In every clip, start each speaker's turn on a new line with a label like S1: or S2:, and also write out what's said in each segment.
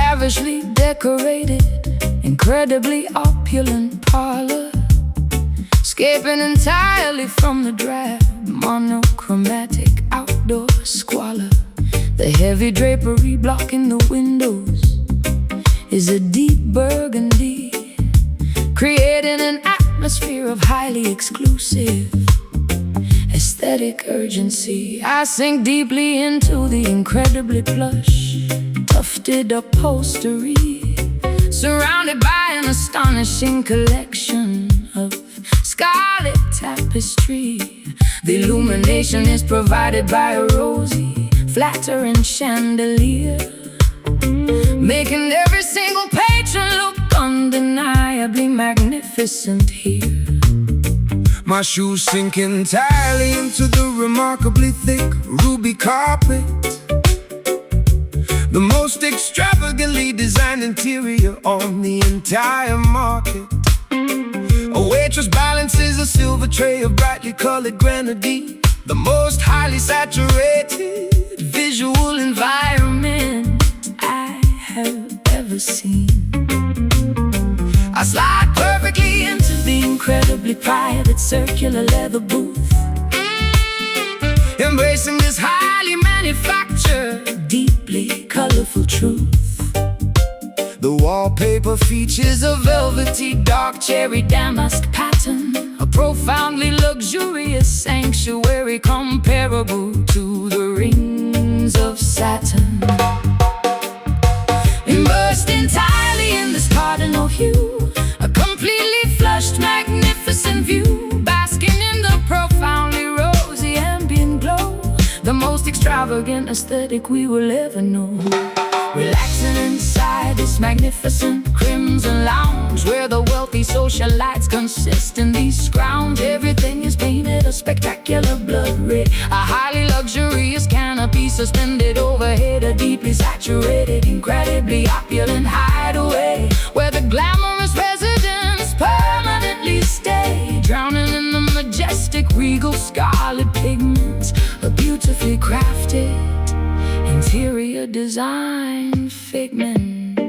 S1: lavishly decorated, incredibly opulent parlor, escaping entirely from the drab, monochromatic outdoor squalor. The heavy drapery blocking the windows is a deep burgundy, creating an atmosphere of highly exclusive aesthetic urgency. I sink deeply into the incredibly plush, tufted upholstery, surrounded by an astonishing collection of scarlet tapestry. The illumination is provided by a rosy, flattering chandelier, making every single patron look undeniably magnificent here.
S2: My shoes sink entirely into the remarkably thick ruby carpet, the most extravagantly designed interior on the entire market. A waitress balances a silver tray of brightly colored grenadine, the most highly saturated visual environment I have ever seen. I slide perfectly into the incredibly private circular leather booth, embracing this highly manufactured, deeply colorful truth. The wallpaper features a velvety dark cherry damask pattern, a profoundly luxurious sanctuary comparable to the rings of Saturn. Immersed entirely in this cardinal hue, a completely flushed, magnificent view, basking in the profoundly rosy ambient glow, the most extravagant aesthetic we will ever know. Relaxing inside this magnificent crimson lounge, where the wealthy socialites consistently scrounge. Everything is painted a spectacular blood red, a highly luxurious canopy suspended overhead, a deeply saturated, incredibly opulent hideaway, where the glamorous residents permanently stay, drowning in the majestic regal scarlet pigments, a beautifully crafted interior design figment.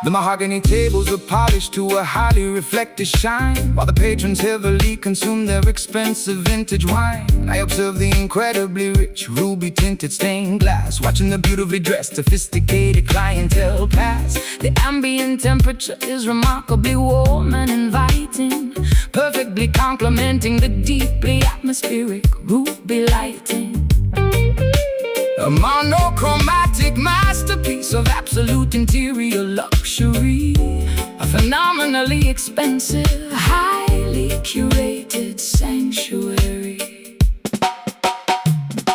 S2: The mahogany tables are polished to a highly reflective shine, while the patrons heavily consume their expensive vintage wine. I observe the incredibly rich ruby-tinted stained glass, watching the beautifully dressed, sophisticated clientele pass. The ambient temperature is remarkably warm and inviting, perfectly complementing the deeply atmospheric ruby lighting. A monochromatic masterpiece of absolute interior luxury, a phenomenally expensive, highly curated sanctuary.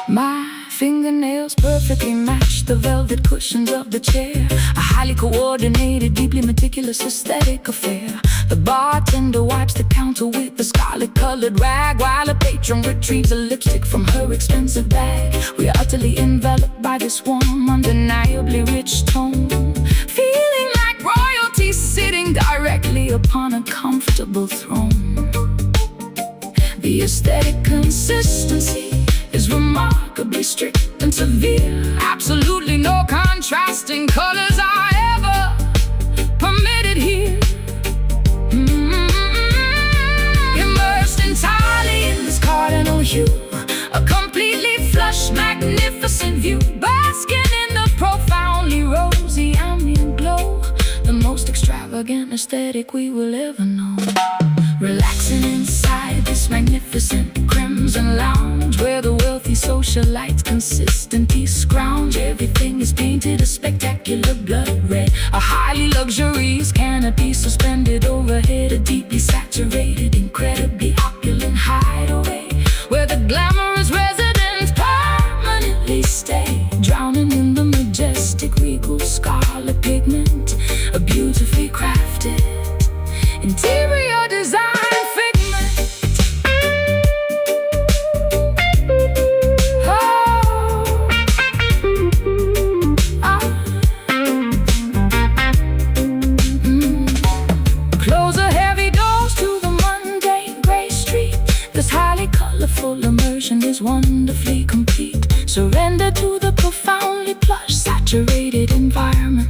S2: My fingernails perfectly match the velvet cushions of the chair, a highly coordinated, deeply meticulous aesthetic affair. The bartender wipes the counter with a scarlet-colored rag, while a patron retrieves a lipstick from her expensive bag. We are utterly enveloped by this warm, undeniably rich tone, feeling like royalty sitting directly upon a comfortable throne. The aesthetic consistency is remarkably strict and severe. Absolutely no contrasting colors are ever permitted here. Immersed entirely in this cardinal hue, a completely flushed, magnificent view, basking in the profoundly rosy ambient glow, the most extravagant aesthetic we will ever know. Relaxing inside this magnificent crimson lounge, where the wealthy socialites consistently scrounge. Everything is painted a spectacular blood red, a highly luxurious canopy suspended overhead, a deeply saturated, incredibly opulent hideaway, where the glamorous residents permanently stay, drowning in the majestic regal scarlet pigment, a beautifully crafted interior design figment. Close a heavy doors to the mundane gray street. This highly colorful immersion is wonderfully complete. Surrender to the profoundly plush, saturated environment.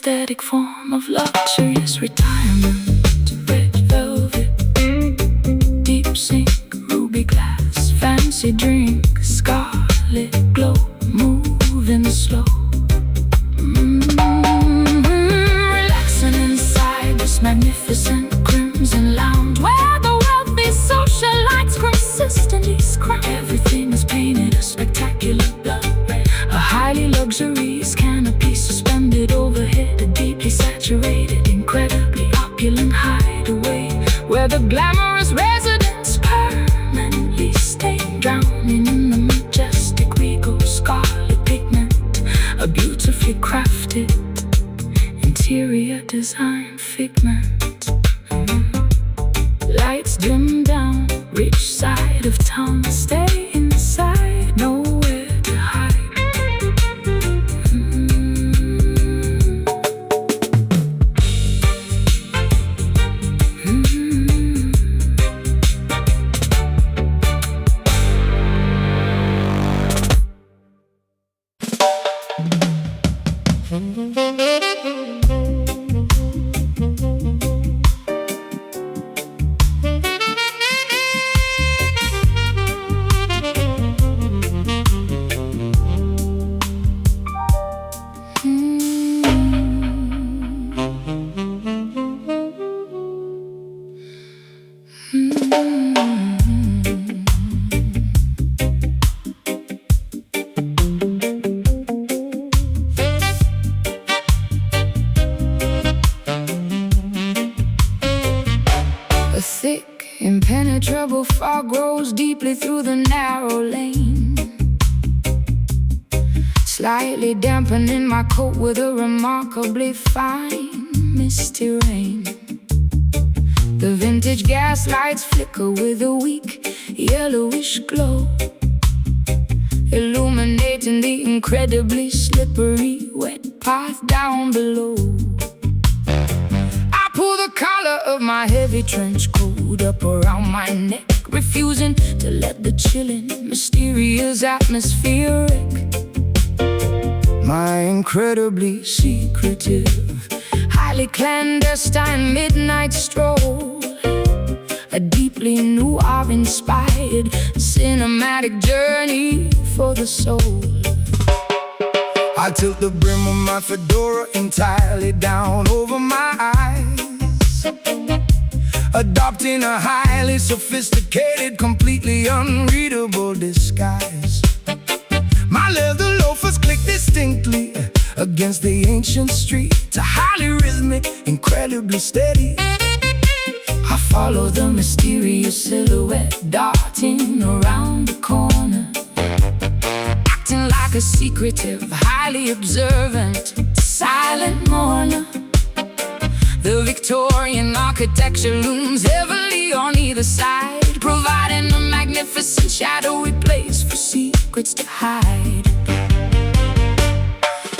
S2: aesthetic form of luxurious retirement. Red velvet, deep sink, ruby glass, fancy drink, scarlet glow, moving slow. Relaxing inside this magnificent crimson lounge, where the wealthy socialites consistently scrounge. Everything is painted a spectacular blood red, a highly luxurious canopy suspended overhead, a deeply saturated, incredibly opulent hideaway, where the glamorous residents permanently stay, drowning in the majestic regal scarlet pigment, a beautifully crafted interior design figment. Lights dim down, rich side of town, stay inside, nowhere to hide. A thick, impenetrable fog grows deeply through the narrow lane, slightly dampening my coat with a remarkably fine misty rain. The vintage gas lights flicker with a weak yellowish glow, illuminating the incredibly slippery wet path down below. I pull the collar of my heavy trench coat up around my neck, refusing to let the chilling, mysterious atmosphere wreck my incredibly secretive, highly clandestine midnight stroll, a deeply noir-inspired cinematic journey for the soul. I tilt the brim of my fedora entirely down over my eyes, adopting a highly sophisticated, completely unreadable disguise. My leather loafers click distinctly against the ancient street, a highly rhythmic, incredibly steady. I follow the mysterious silhouette darting around the corner, acting like a secretive, highly observant, silent mourner. The Victorian architecture looms heavily on either side, providing a magnificent shadowy place for secrets to hide.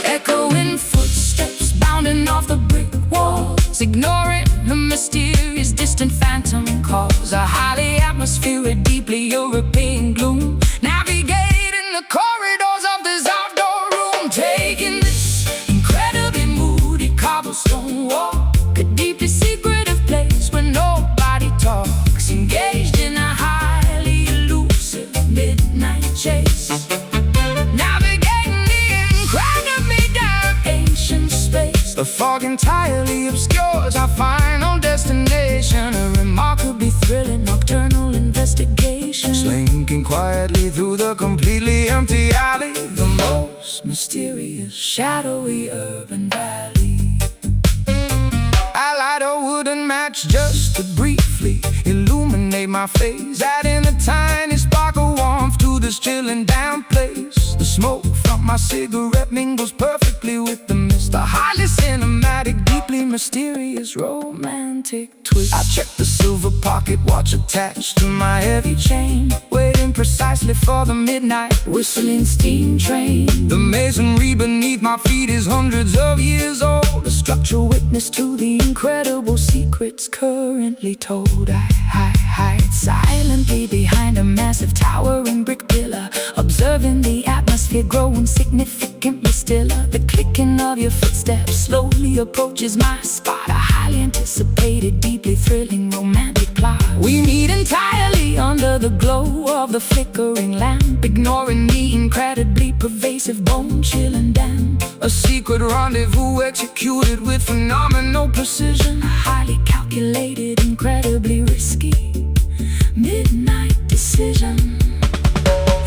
S2: Echoing footsteps bounding off the brick walls, ignoring the mysterious distant phantom calls, a highly atmospheric, deeply European gloom, navigating the corridors of this outdoor room, taking this incredibly moody cobblestone walk, a deeply secretive place where nobody talks, engaged in a highly elusive midnight chase, navigating the incredibly dark ancient space. The fog entirely obscures our final destination, a remarkably thrilling nocturnal investigation, slinking quietly through the completely empty alley, the most mysterious, shadowy urban valley. I light a wooden match just to briefly illuminate my face, adding a tiny spark of warmth to this chilling damp place. The smoke from my cigarette mingles perfectly with the mist, a highly cinematic, deeply mysterious, romantic twist. I check the silver pocket watch attached to my heavy chain, waiting precisely for the midnight whistling steam train. The masonry beneath my feet is hundreds of years old, a structural witness to the incredible secrets currently told. I hide silently behind a massive towering brick pillar, observing the atmosphere growing significantly stiller, the clicking of of your footsteps slowly approaches my spot. A highly anticipated, deeply thrilling, romantic plot. We meet entirely under the glow of the flickering lamp, ignoring the incredibly pervasive, bone-chilling damp. A secret rendezvous executed with phenomenal precision. A highly calculated, incredibly risky midnight decision.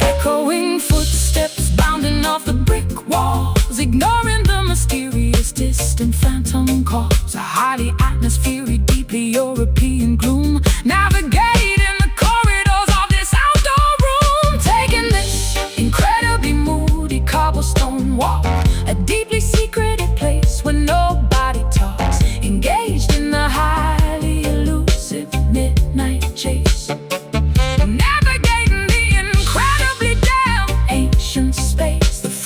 S2: Echoing footsteps bounding off the brick walls, ignoring the mysterious, distant phantom calls. A highly atmospheric, deeply European gloom, navigating the corridors of this outdoor room. Taking this incredibly moody cobblestone walk, a deeply secreted place where nobody talks, engaged in the highly elusive midnight chase.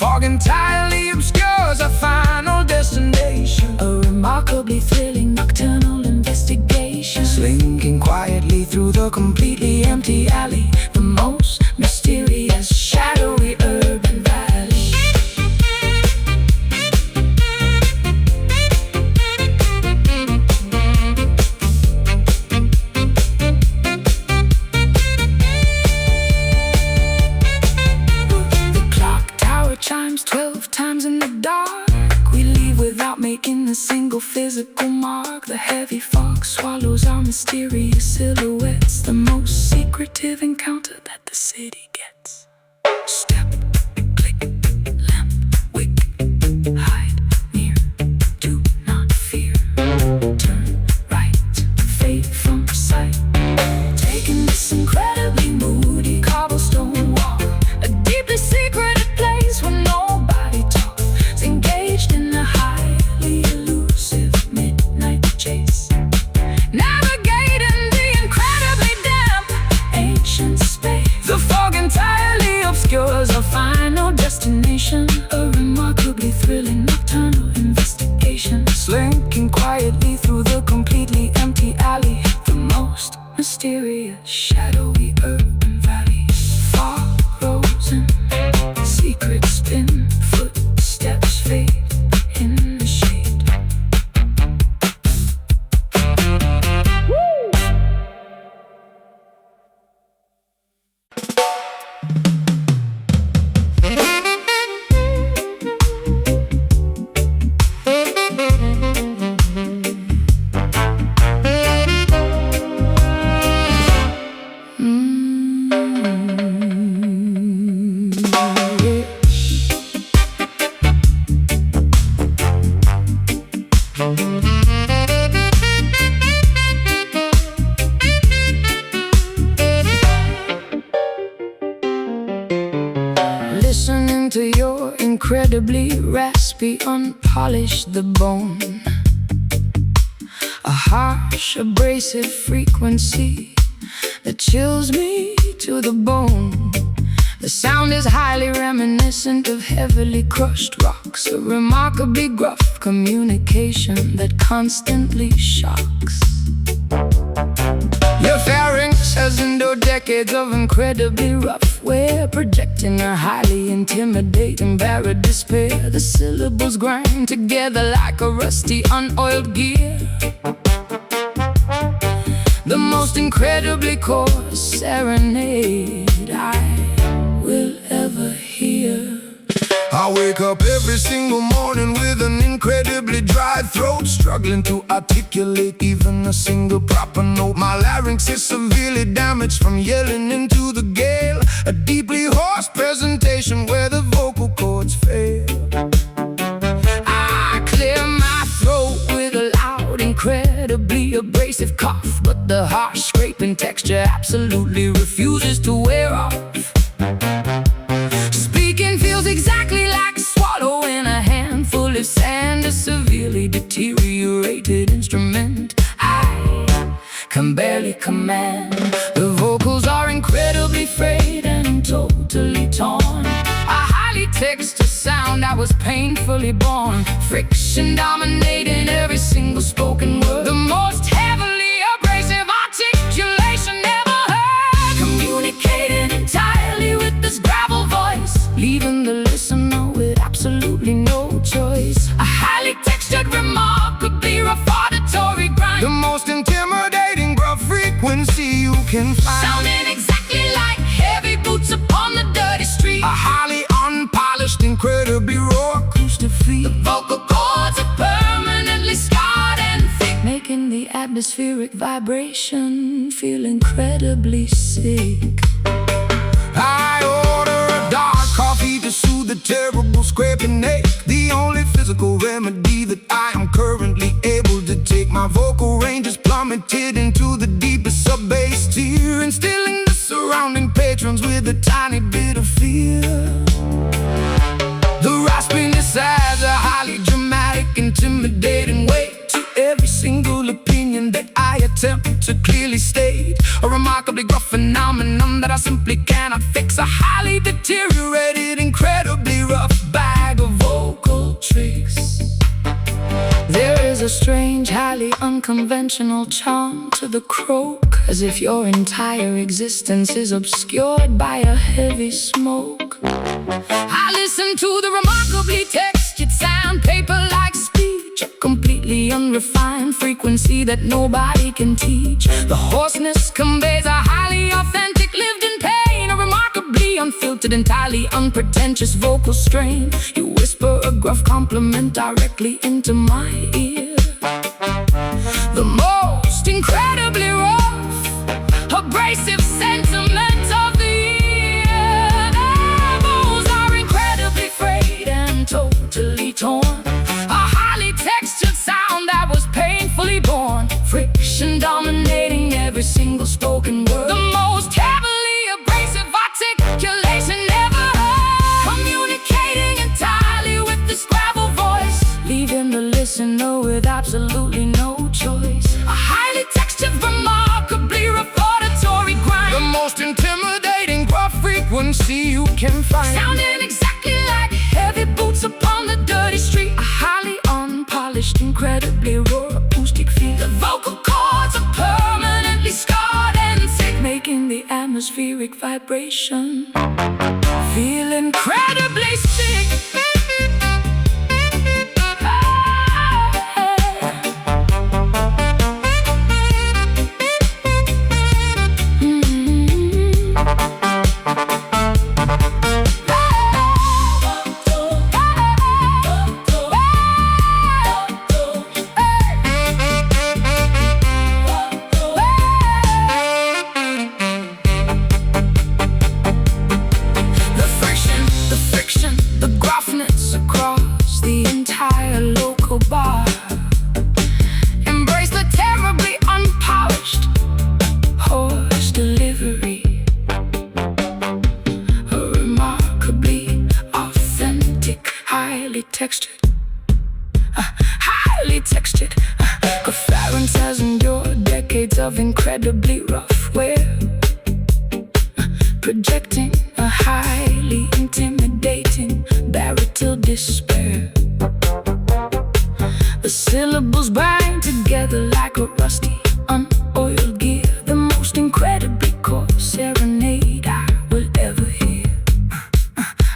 S2: Fog entirely obscures our final destination, a remarkably thrilling nocturnal investigation. Slinking quietly through the completely empty alley, the most mysterious, shadowy urban valley. Chimes 12 times in the dark. We leave without making a single physical mark. The heavy fog swallows our mysterious silhouettes, the most secretive encounter that the city gets. Step, click, lamp, wick, hide, near, do not fear. Turn right, fade from sight. Taking this incredibly moody cobblestone walk, a deeply secreted place where nobody talks, engaged in a highly elusive midnight chase. Navigating the incredibly damp ancient space. The fog entirely obscures our final destination, a remarkably thrilling nocturnal investigation. Slinking quietly through the completely empty alley, the most mysterious, shadowy urban valley. Fog rose and secrets spin, footsteps fade in the shade. Listening to your incredibly raspy, unpolished the bone. A harsh, abrasive frequency that chills me to the bone. The sound is highly reminiscent of heavily crushed rocks, a remarkably gruff communication that constantly shocks. Your pharynx has endured decades of incredibly rough wear, projecting a highly intimidating barred despair. The syllables grind together like a rusty, unoiled gear, the most incredibly coarse serenade I will ever hear.
S3: I wake up every single morning with an incredibly dry throat, struggling to articulate even a single proper note. My larynx is severely damaged from yelling into the gale, a deeply hoarse presentation where the vocal cords fail.
S2: I clear my throat with a loud, incredibly abrasive cough, but the harsh scraping texture absolutely refuses to wear off. Speaking feels exactly like swallowing a handful of sand, a severely deteriorated instrument I can barely command. The vocals are incredibly frayed and totally torn, a highly textured sound that was painfully born. Friction dominating every single spoken word, the most heavily abrasive articulation ever heard. Communicating entirely with this gravel voice, leaving the listener with absolutely no choice.
S3: frequency you can find.
S2: Sounding exactly like heavy boots upon the dirty street.
S3: A highly unpolished, incredibly raw acoustic feed.
S2: The vocal cords are permanently scarred and thick,
S1: making the atmospheric vibration feel incredibly sick.
S3: I order a dark coffee to soothe the terrible scraping ache. The only physical remedy that I am currently able to take. My vocal range is plummeted into the deepest sub-bass tier, instilling the surrounding patrons with a tiny bit of fear. The raspiness adds a highly dramatic, intimidating weight to every single opinion that I attempt to clearly state. A remarkably gruff phenomenon that I simply cannot fix. A highly deteriorated, incredibly rough bag of vocal tricks.
S1: There is a strange, highly unconventional charm to the croak, as if your entire existence is obscured by a heavy smoke.
S2: I listen to the remarkably textured sound, paper-like speech, a completely unrefined frequency that nobody can teach. The hoarseness conveys a highly authentic, lived-in pain, a remarkably unfiltered, entirely unpretentious vocal strain. You whisper a gruff compliment directly into my ear.
S1: The most incredibly rough, abrasive sentiment of the year. Their bones are incredibly frayed and totally torn.
S2: A highly textured sound that was painfully born,
S1: Friction dominating every single spoken word.
S2: the most heavily abrasive articulation ever heard, communicating entirely with this gravel voice,
S1: leaving the listener with absolutely no choice.
S2: a highly textured, remarkably reportatory grind,
S3: The most intimidating gruff frequency you can find.
S2: sounding exactly like heavy boots upon the dirty street.
S1: A highly unpolished, incredibly raw acoustic feel,
S2: The vocal cords are permanently scarred and thick,
S1: making the atmospheric vibration
S2: feel incredibly sick.
S1: the friction, the gruffness across the entire local bar.
S2: Embrace the terribly unpolished,
S1: Hoarse delivery, a remarkably authentic, highly textured, Afference has endured decades of incredibly rough wear, projecting a highly intimidating baritone despair. The syllables bind together like a rusty, unoiled gear, the most incredibly coarse serenade I will ever hear.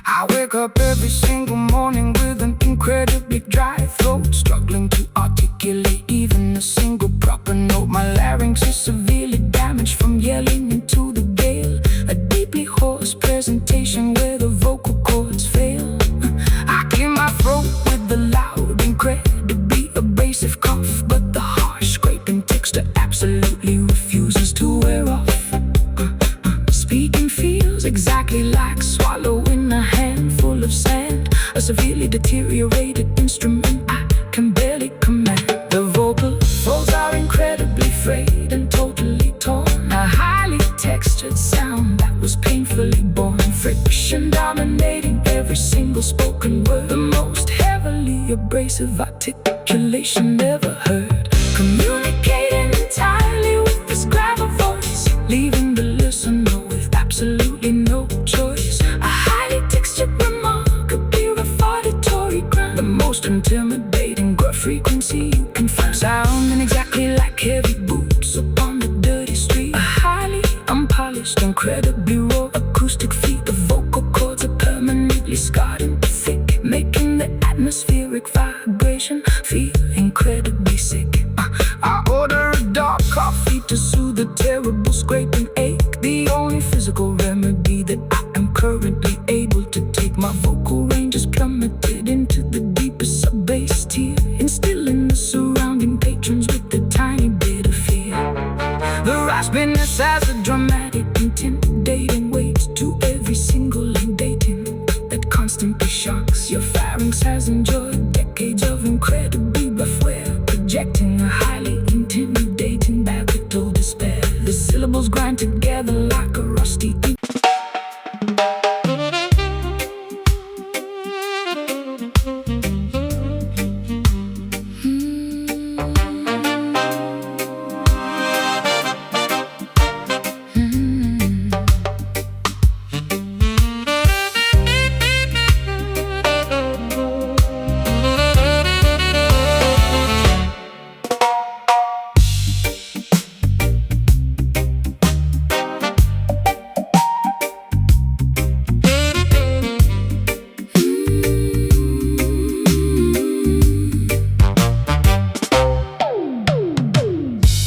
S3: I wake up every single morning with an incredibly dry throat, struggling to articulate even a single proper note. My larynx is severely damaged from yelling into the gale, a deeply hoarse presentation where the vocal cords fail. I clear my throat with the loud, incredibly abrasive cough, but the harsh scraping texture absolutely refuses to wear off. Speaking feels exactly like swallowing a handful of sand, a severely deteriorated instrument I can barely command. The vocal folds are incredibly frayed and totally torn, a highly textured sound that was painfully born. Friction dominating every single spoken word, the most heavily abrasive articulation ever heard, communicating entirely with this gravel voice, leaving the listener with absolutely no choice. A highly textured, remarkably reportatory grind, the most intimidating gruff frequency you can find, sounding exactly like heavy boots upon the dirty street. A highly unpolished, incredibly raw acoustic feed. The vocal cords are permanently scarred and thick, making the atmospheric vibration feel incredibly sick. I order a dark coffee to soothe the terrible
S1: incredibly rough wear, projecting a highly intimidating baritone despair. The syllables grind together like a rusty ink.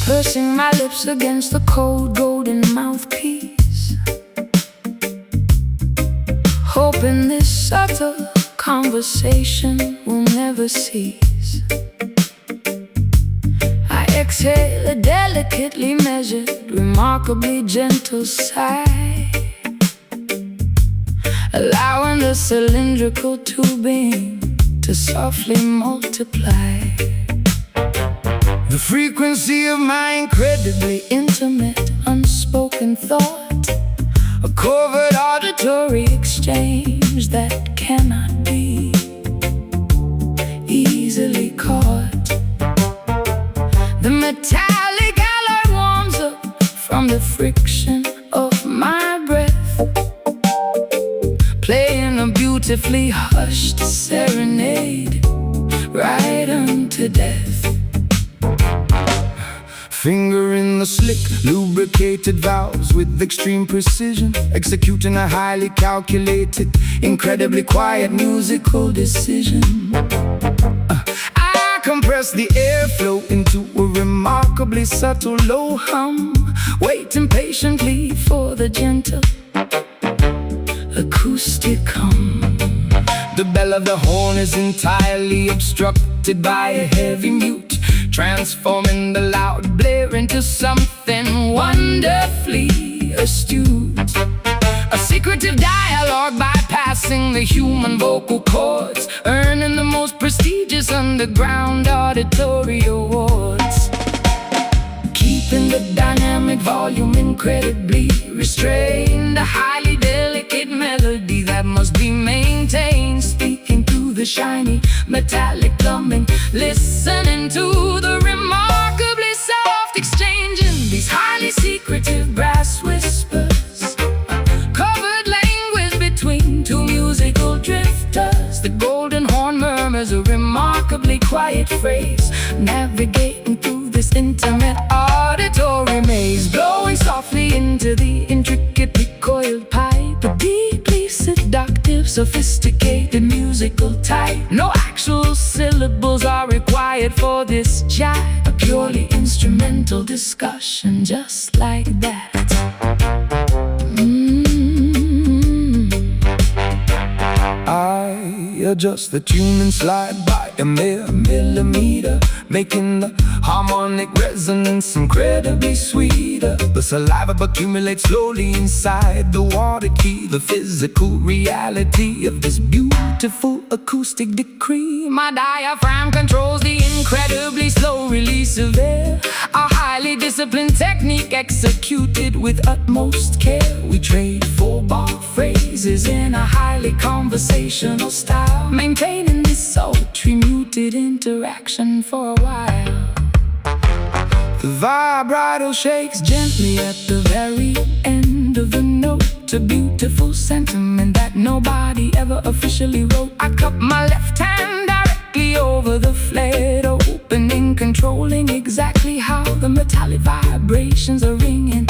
S1: Pursing my lips against the cold golden mouthpiece, hoping this subtle conversation will never cease. I exhale a delicately measured, remarkably gentle sigh, allowing the cylindrical tubing to softly multiply.
S3: The frequency of my
S1: Incredibly intimate, unspoken thought,
S3: a covert
S1: auditory exchange that cannot be easily caught. The metallic alloy warms up from the friction of my breath, playing a beautifully hushed serenade right unto death.
S3: Finger in the slick, lubricated valves with extreme precision, executing a highly calculated, incredibly quiet musical decision. I compress the airflow into a remarkably subtle low hum, waiting patiently for the gentle acoustic hum. The bell of the horn is entirely obstructed by a heavy mute, transforming the loud blare into something wonderfully astute. A secretive dialogue bypassing the human vocal cords, earning the most prestigious underground auditory awards. Keeping the dynamic volume incredibly restrained, a highly delicate melody that must be maintained, speaking through the shiny metallic plumbing, listening to the remarkably soft exchange in these highly secretive brass whispers, covered language between two musical drifters. The golden horn murmurs a remarkably quiet phrase, navigating through this intimate auditory maze, blowing softly into the intricately coiled pipe, a deeply seductive, sophisticated musical type. No actual syllables are required for this chat, a purely instrumental discussion just like that. I adjust the tune and slide by a mere millimeter, making the harmonic resonance incredibly sweeter. The saliva accumulates slowly inside the water key, the physical reality of this beautiful acoustic decree.
S1: My diaphragm controls the incredibly slow release of air, a highly disciplined technique executed with utmost care. We trade full-bar phrases in a highly conversational style, maintaining this sultry muted interaction for a while.
S3: The vibrato shakes
S1: Gently at the very end of the note, a beautiful sentiment that nobody ever officially wrote. I cup my left hand directly over the flared opening, controlling exactly how the metallic vibrations are ringing.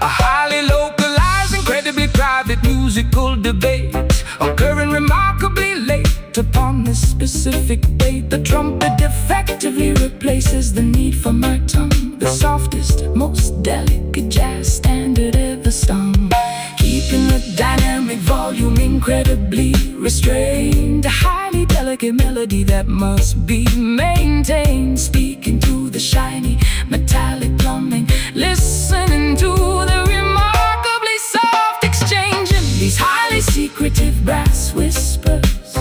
S3: a highly localized, incredibly private musical debate, occurring remarkably late
S1: Upon this specific date, the trumpet effectively replaces the need for my tongue, the softest, most delicate jazz standard ever sung, keeping the dynamic volume incredibly restrained, a highly delicate melody that must be maintained, speaking through the shiny metallic plumbing, listening to the remarkably soft exchange in these highly secretive brass whispers,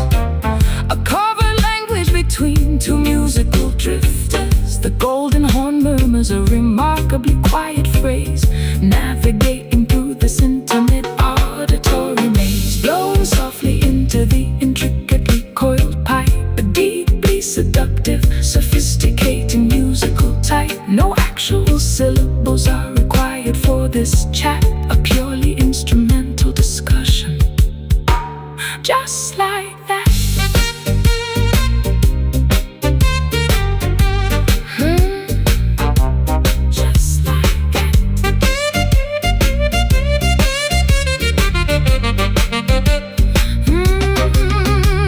S1: a covered language between two musical drifters. The golden horn murmurs a remarkably quiet phrase, navigating through this intimate auditory maze, blowing softly into the intricately coiled pipe, a deeply seductive, sophisticating musical type. No actual syllables are required for this chat, a purely instrumental discussion, just like that. Just like that.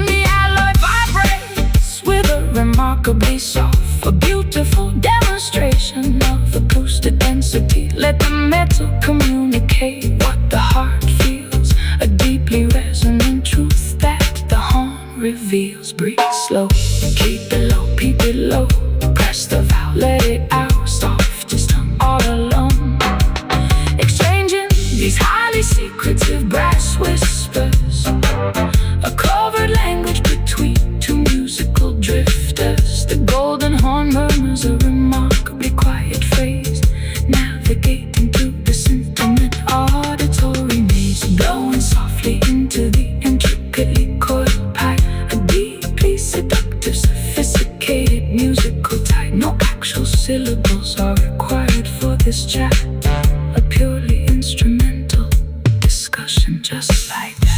S1: The alloy vibrates with a remarkably soft, a beautiful demonstration of acoustic density. Let the metal communicate what the heart feels, a deeply resonant truth that the horn reveals. Breathe slow, keep it low, peep it low, press the valve, let it out, softest hum all alone. Exchanging these highly secretive brass whispers, a covert language between two musical drifters. The golden horn murmurs a remarkably quiet phrase, navigating through this intimate auditory maze, blowing softly into the intricately coiled pipe, a deeply seductive, sophisticated musical type. No actual syllables are required for this chat, a purely instrumental discussion, just like that.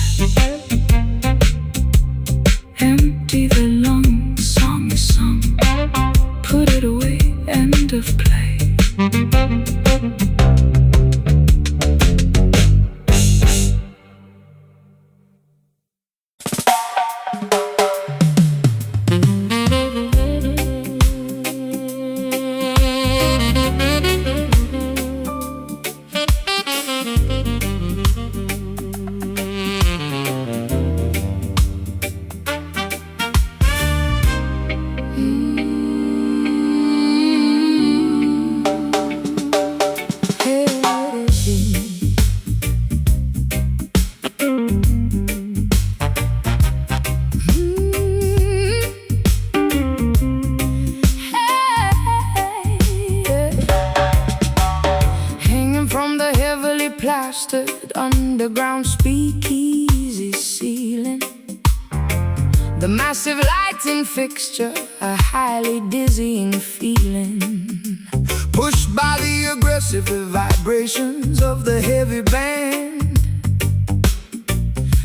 S1: Empty the lungs, song is sung, put it away, end of play. Plastered underground speakeasy ceiling, the massive lighting fixture, a highly dizzying feeling.
S3: Pushed by the aggressive vibrations of the heavy band,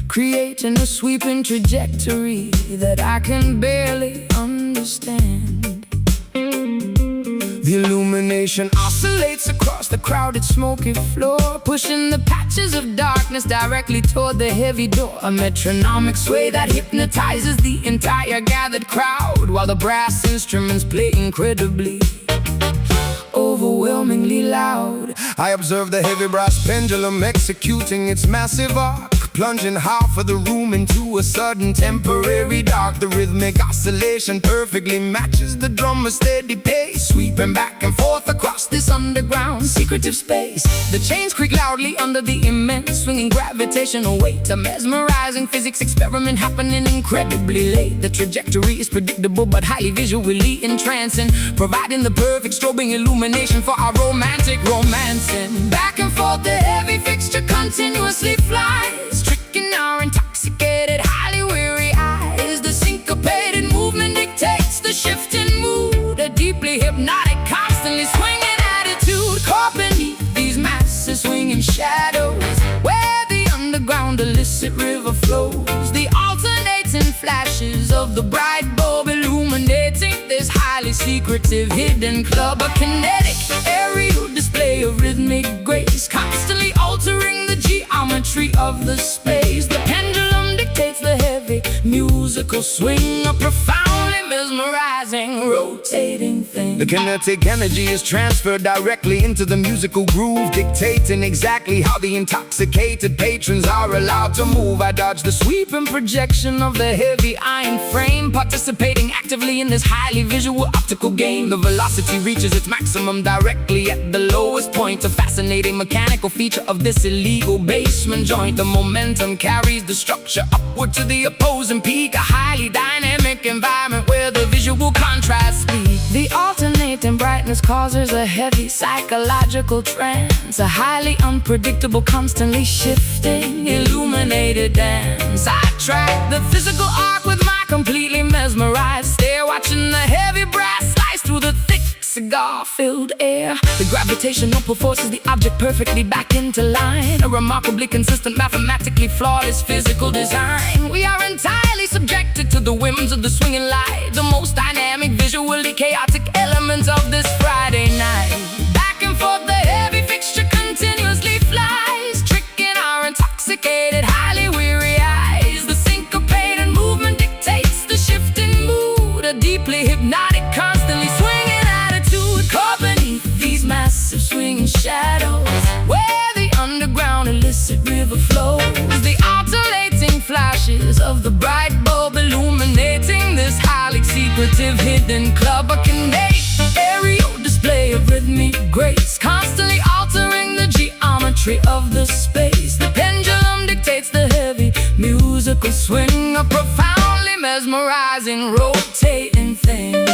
S3: creating a sweeping trajectory that I can barely understand. The illumination oscillates across the crowded, smoky floor, pushing the patches of darkness directly toward the heavy door. A metronomic sway that hypnotizes the entire gathered crowd, while the brass instruments play incredibly, overwhelmingly loud. I observe the heavy brass pendulum executing its massive arc, plunging half of the room into a sudden temporary dark. The rhythmic oscillation perfectly matches the drummer's steady pace, sweeping back and forth across this underground secretive space. The chains creak loudly under the immense swinging gravitational weight, a mesmerizing physics experiment happening incredibly late. The trajectory is predictable but highly visually entrancing, providing the perfect strobing illumination for our romantic romancing. Back and forth the heavy fixture continuously flies, tricking our intoxicated, highly weary eyes. The syncopated movement dictates the shifting mood, a deeply hypnotic, constantly swinging attitude. Caught beneath these massive swinging shadows, where the underground illicit river flows, the alternating flashes of the bright bulb illuminating this highly secretive hidden club. A kinetic, aerial display of rhythmic grace, constantly altering the geometry of the space. The pendulum dictates the heavy musical swing, a profoundly mesmerizing, rotating thing. The kinetic energy is transferred directly into the musical groove, dictating exactly how the intoxicated patrons are allowed to move. I dodge the sweeping projection of the heavy iron frame, participating actively in this highly visual optical game. The velocity reaches its maximum directly at the lowest point, a fascinating mechanical feature of this illegal basement joint. The momentum carries the structure upward to the opposing peak, a highly dynamic environment where the visual contrast
S2: light and brightness causes a heavy psychological trance, a highly unpredictable, constantly shifting, illuminated dance. I track the physical arc with my completely mesmerized stare, watching the heavy brass slice through the thick cigar-filled air. The gravitational pull forces the object perfectly back into line, a remarkably consistent, mathematically flawless physical design. We are entirely subjected to the whims of the swinging light, the most dynamic, visually chaotic elements of this Friday night. Back and forth the heavy fixture continuously flies, tricking our intoxicated, highly weary eyes. The syncopated movement dictates the shifting mood, a deeply hypnotic, constantly swinging attitude. Caught beneath these massive swinging shadows, where the underground illicit river flows, the alternating flashes of the bright bulb illuminating this highly secretive hidden club, a kinetic aerial display of rhythmic grace, constantly altering the geometry of the space. The pendulum dictates the heavy musical swing, a profoundly mesmerizing, rotating thing.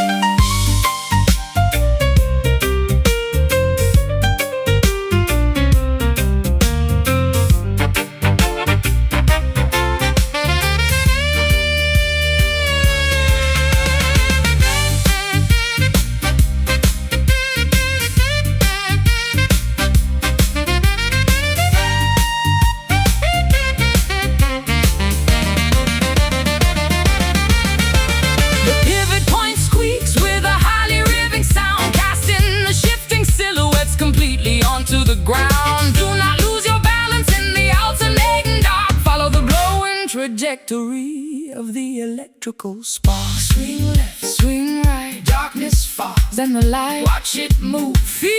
S2: To the ground, do not lose your balance in the alternating dark. Follow the glowing trajectory of the electrical spark. Swing left, swing right, darkness falls, then the light, watch it move. Feel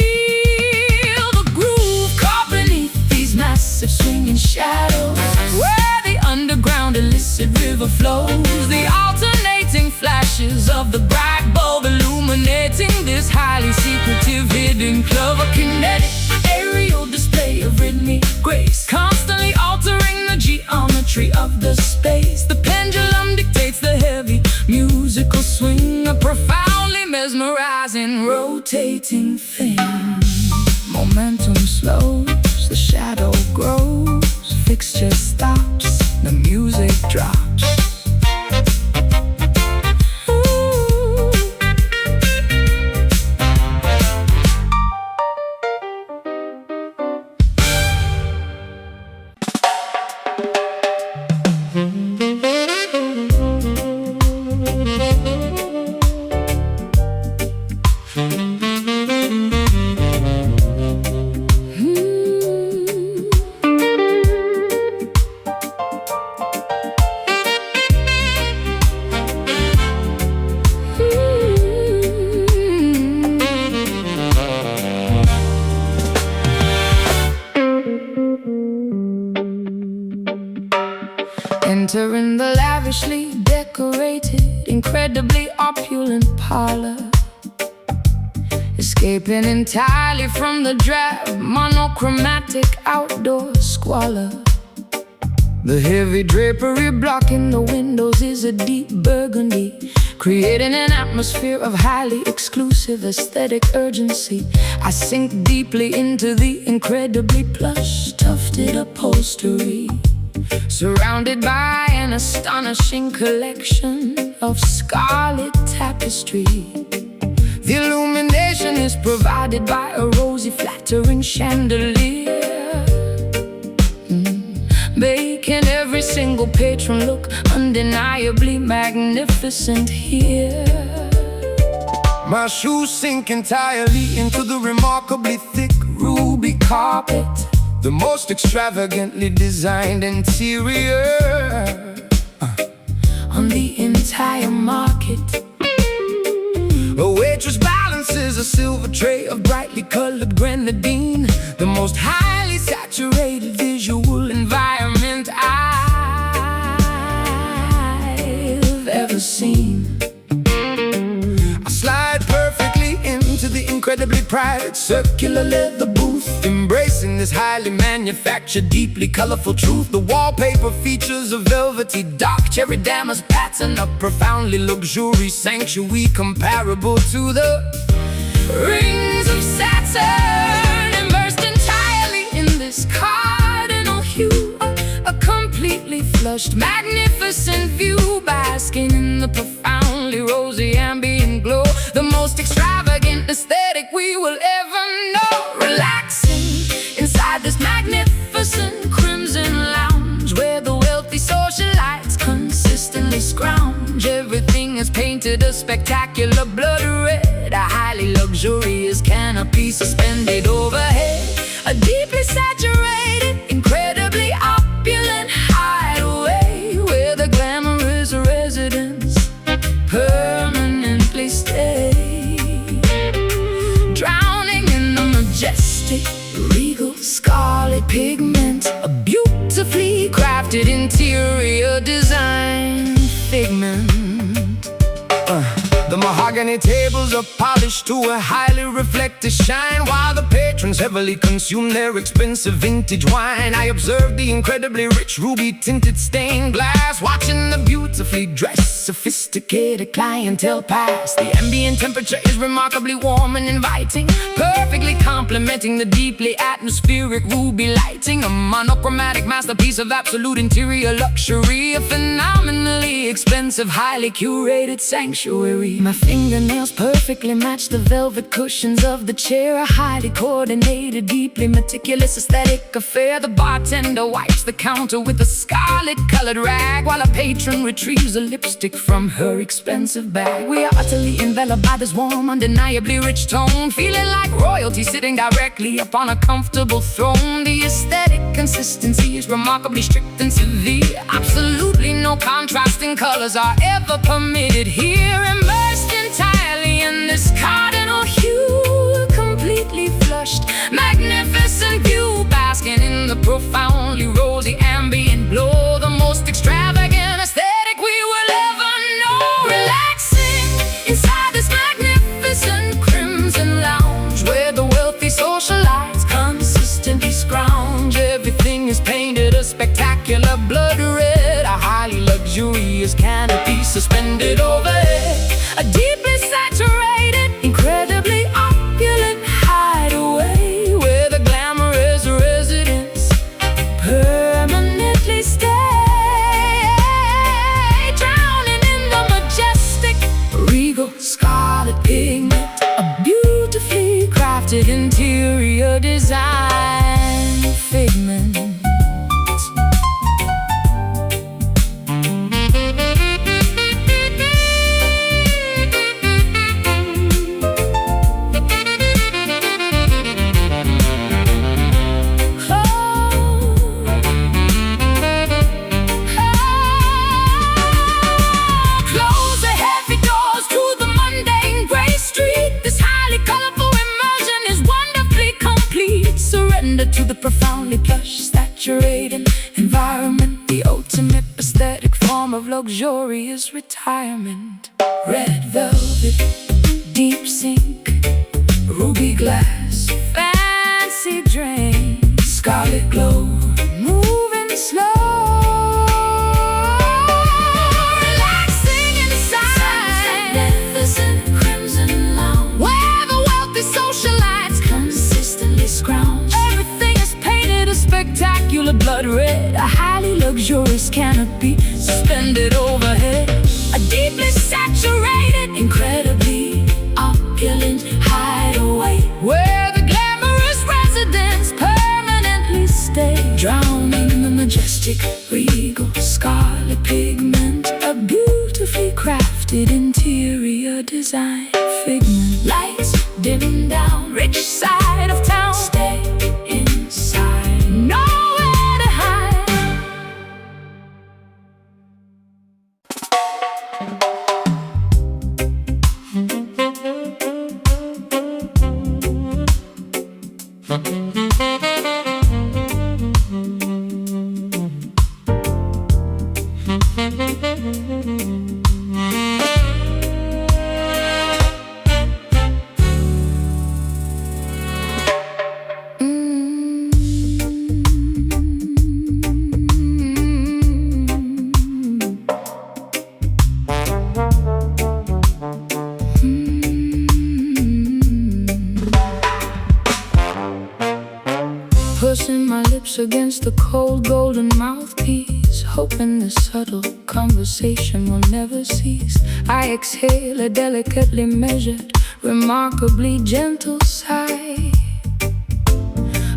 S2: the groove caught beneath these massive swinging shadows, where the underground illicit river flows, the alternating flashes of the bright bulb illuminating this highly secretive hidden club, a kinetic aerial display of rhythmic grace, constantly altering the geometry of the space. The pendulum dictates the heavy musical swing, a profoundly mesmerizing, rotating thing. Momentum slows, the shadow grows, fixture stops, the music drops. Entering the lavishly decorated, incredibly opulent parlor, escaping entirely from the drab, monochromatic outdoor squalor. The heavy drapery blocking the windows is a deep burgundy, creating an atmosphere of highly exclusive aesthetic urgency. I sink deeply into the incredibly plush, tufted upholstery, surrounded by an astonishing collection of scarlet tapestry. The illumination is provided by a rosy, flattering chandelier, making every single patron look undeniably magnificent here.
S3: My shoes sink entirely into the remarkably thick ruby carpet, the most extravagantly designed interior
S2: on the entire market.
S3: A waitress balances a silver tray of brightly colored grenadine, the most highly saturated visual environment I've ever seen. I slide perfectly into the incredibly private circular leather booth, embracing this highly manufactured, deeply colorful truth. The wallpaper features a velvety dark cherry damask pattern, a profoundly luxurious sanctuary comparable to the
S2: Rings of Saturn immersed entirely in this cardinal hue. A completely flushed, magnificent view, basking in the profoundly rosy ambient glow. The most extravagant aesthetic we will ever know. Relaxing inside this magnificent crimson lounge, where the wealthy socialites consistently scrounge. Everything is painted a spectacular blood red, a highly luxurious canopy suspended overhead. A deeply saturated, incredibly opulent hideaway, where the glamorous residents permanently stay. Drowning in the majestic, regal scarlet pigment, a beautifully crafted interior design figment.
S3: The mahogany tables are polished to a highly reflective shine, while the patrons heavily consume their expensive vintage wine. I observe the incredibly rich ruby-tinted stained glass, watching the beautifully dressed, sophisticated clientele pass. The ambient temperature is remarkably warm and inviting, perfectly complementing the deeply atmospheric ruby lighting. A monochromatic masterpiece of absolute interior luxury, a phenomenally expensive, highly curated sanctuary. My fingernails perfectly match the velvet cushions of the chair, a highly coordinated, deeply meticulous aesthetic affair. The bartender wipes the counter with a scarlet-colored rag, while a patron retrieves a lipstick from her expensive bag. We are utterly enveloped by this warm, undeniably rich tone, feeling like royalty sitting directly upon a comfortable throne. The aesthetic consistency is remarkably strict and severe. Absolutely no contrasting colors are ever permitted here. Immersed entirely in this cardinal hue, completely flushed, magnificent view, basking in the profoundly rosy ambient glow. The most extravagant aesthetic we will ever know. Relaxing inside this magnificent crimson lounge, where the wealthy socialites consistently scrounge. Everything is painted a spectacular blood red, a highly luxurious canopy suspended overhead. A deeply saturated, incredibly opulent hideaway, where the glamorous residents permanently stay. Drowning in the majestic, regal scarlet pigment, a beautifully crafted interior design figment. To the profoundly plush, saturated environment, the ultimate aesthetic form of luxurious retirement. Red velvet, deep sink, ruby glass, fancy drink, scarlet glow, moving slow. Relaxing inside magnificent crimson lounge, where the wealthy socialites consistently scrounge. Spectacular blood red, a highly luxurious canopy suspended overhead. A deeply saturated, incredibly opulent hideaway, where the glamorous residents permanently stay. Drowning in the majestic, regal scarlet pigment, a beautifully crafted interior design figment. Lights dimming down, rich side of town. Stay inside, nowhere to hide.
S2: close against the cold golden mouthpiece, hoping the subtle conversation will never cease. I exhale a delicately measured, remarkably gentle sigh,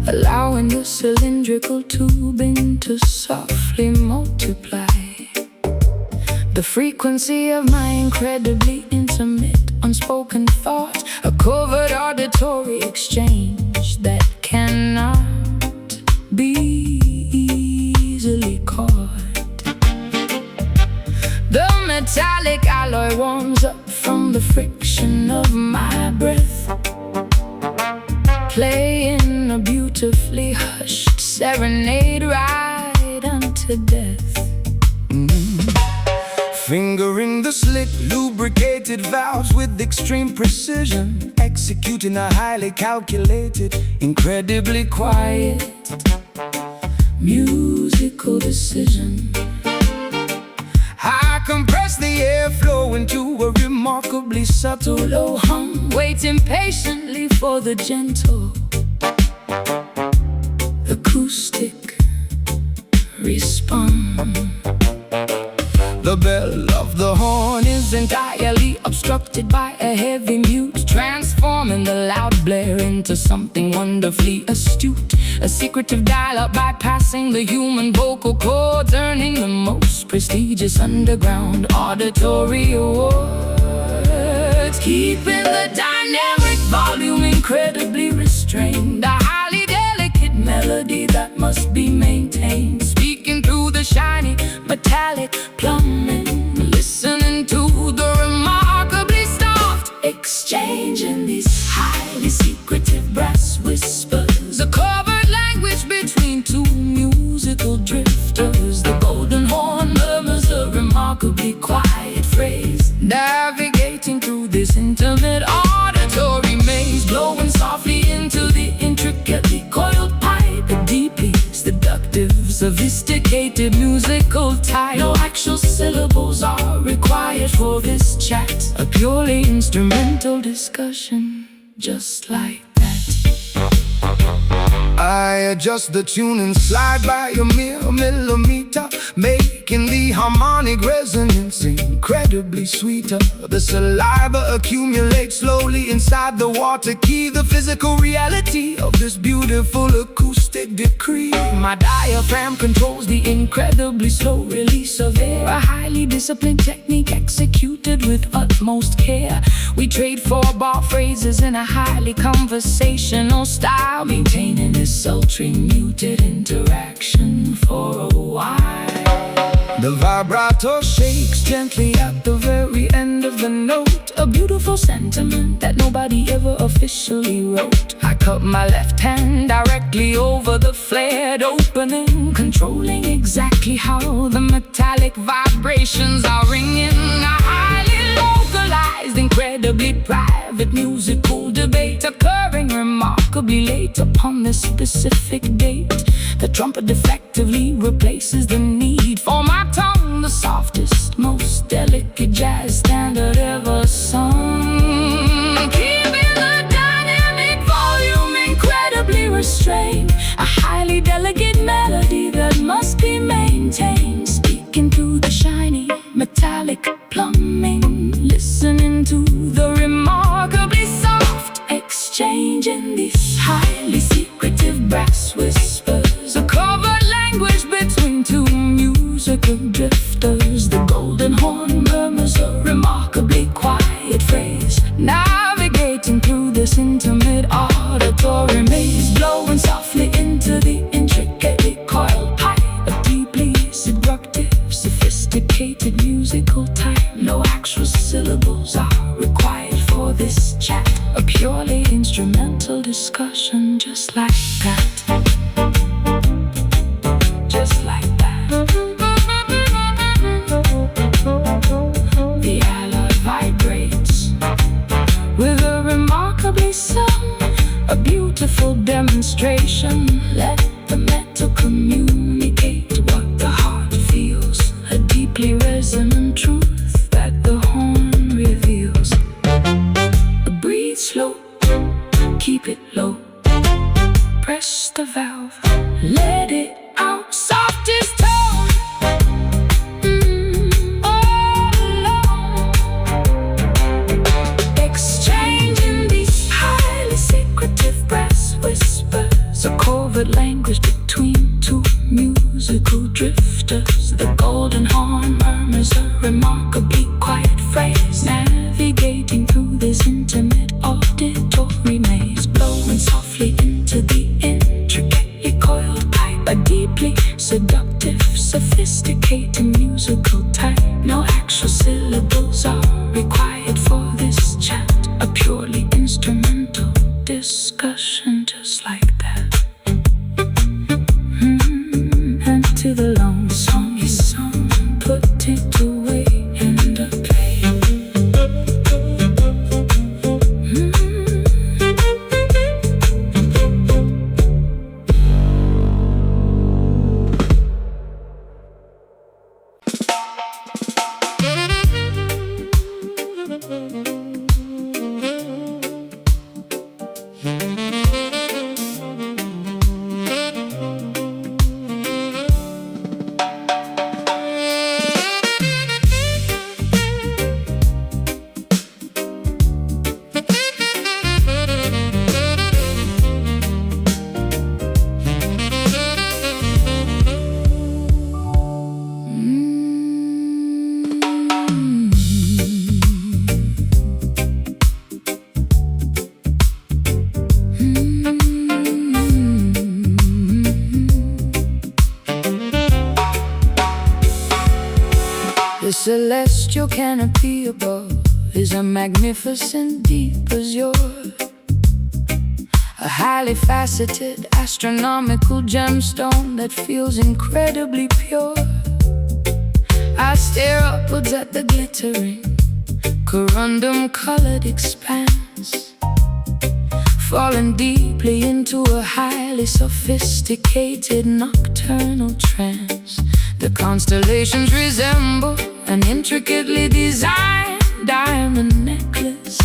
S2: allowing the cylindrical tubing to softly multiply. The frequency of my incredibly intimate, unspoken thought, a covert auditory exchange that cannot be easily caught. The metallic alloy warms up from the friction of my breath, playing a beautifully hushed serenade right unto death.
S3: Fingering the slick, lubricated valves with extreme precision, executing a highly calculated, incredibly quiet musical decision. I compress the airflow into a remarkably subtle low hum,
S2: Waiting patiently for the gentle acoustic response.
S3: The bell of the horn is
S2: Entirely obstructed by a heavy mute, transforming the loud blare into something wonderfully astute. A secretive dial-up bypassing the human vocal cords, earning the most prestigious underground auditory awards, keeping the dynamic volume incredibly restrained. A highly delicate melody that must be maintained, speaking through the shiny metallic plumbing, listening to the remarkably soft exchange in these highly secretive brass whispers, a covert language between two musical drifters. The golden horn murmurs a remarkably quiet phrase, navigating through this intimate auditory maze, blowing softly into the intricately coiled pipe, a deeply seductive, sophisticated musical type. No actual syllables are required for this chat, a purely instrumental discussion, just like that.
S3: I adjust the tune and slide by a mere millimeter, making the harmonic resonance incredibly sweeter. The saliva accumulates slowly inside the water key, the physical reality of this beautiful acoustic decree.
S2: My diaphragm controls the incredibly slow release of air, a highly disciplined technique executed with utmost care. We trade 4-bar phrases in a highly conversational style, maintaining this sultry muted interaction for a while.
S3: The vibrato
S2: Shakes gently at the very end of the note, a beautiful sentiment that nobody ever officially wrote. I cut my left hand directly over the flared opening, controlling exactly how the metallic vibrations are ringing. A highly localized, incredibly private musical debate, occurring remarkably late upon this specific date. The trumpet effectively replaces the need for my tongue, the softest, most delicate jazz standard ever sung, keeping the dynamic volume incredibly restrained. A highly delicate melody that must be maintained, speaking through the shiny metallic plumbing, listening to the remarkably soft exchange in these highly secretive brass whispers, a covert language between two musical drifters. The golden horn murmurs a remarkably quiet phrase, navigating through this intimate auditory maze, blowing softly into the intricately coiled pipe, a deeply seductive, sophisticated musical type. No actual syllables are required for this chat, a purely instrumental discussion, just like that. Just like that. The alloy vibrates with a remarkably sung, a beautiful demonstration. Let the metal communicate what the heart feels, a deeply resonant truth that the horn reveals. Breathe slow, keep it low, press the valve, let it
S1: factors. The golden horn murmurs a remarkably quiet phrase, navigating through this intimate auditory maze, blowing softly into the intricately coiled pipe. A deeply seductive, sophisticated musical type. No actual syllables are required for this chat. A purely instrumental discussion, just like that. And to the lone song is sung, put it away and a play.
S2: The celestial canopy above is a magnificent deep azure, a highly faceted astronomical gemstone that feels incredibly pure. I stare upwards at the glittering, corundum-colored expanse, falling deeply into a highly sophisticated nocturnal trance. The constellations resemble an intricately designed diamond necklace,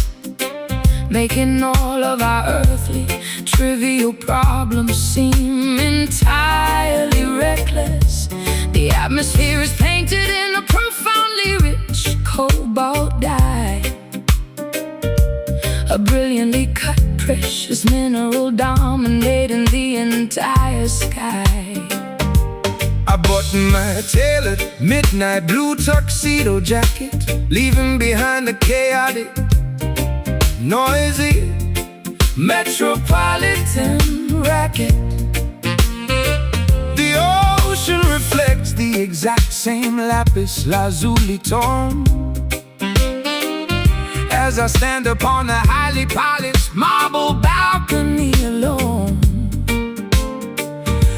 S2: making all of our earthly trivial problems seem entirely reckless. The atmosphere is painted in a profoundly rich cobalt dye, a brilliantly cut precious mineral dominating the entire sky.
S3: I bought my tailored midnight blue tuxedo jacket, leaving behind the chaotic, noisy metropolitan racket. The ocean reflects the exact same lapis lazuli tone as I stand upon the highly polished marble balcony alone.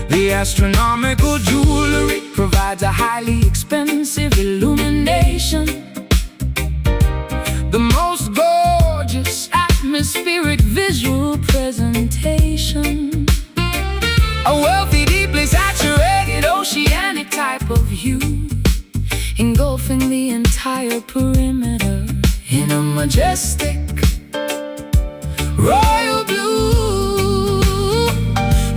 S3: The astronomical jewelry provides a highly expensive illumination, the most gorgeous atmospheric visual presentation, a wealthy, deeply saturated oceanic type of hue, engulfing the entire perimeter in a majestic royal blue.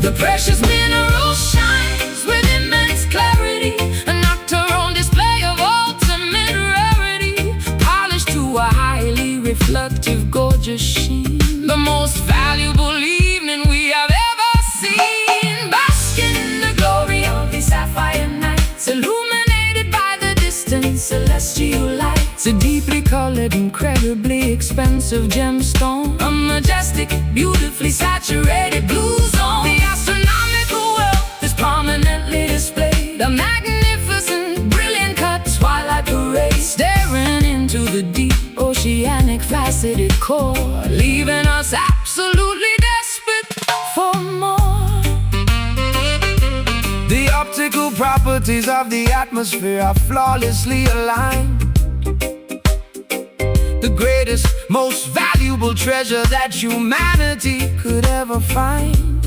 S3: The precious mineral shines with immense clarity, a nocturnal display of ultimate rarity, polished to a highly reflective, gorgeous sheen. The most valuable evening we have ever seen, basking in the glory of these sapphire nights, illuminated by the distant celestial lights. A deeply colored, incredibly expensive gemstone, a majestic, beautifully saturated blue zone. The astronomical wealth is prominently displayed, a magnificent, brilliant cut twilight parade, staring into the deep oceanic faceted core, leaving us absolutely desperate for more. The optical properties of the atmosphere are flawlessly aligned, the greatest, most valuable treasure that humanity could ever find.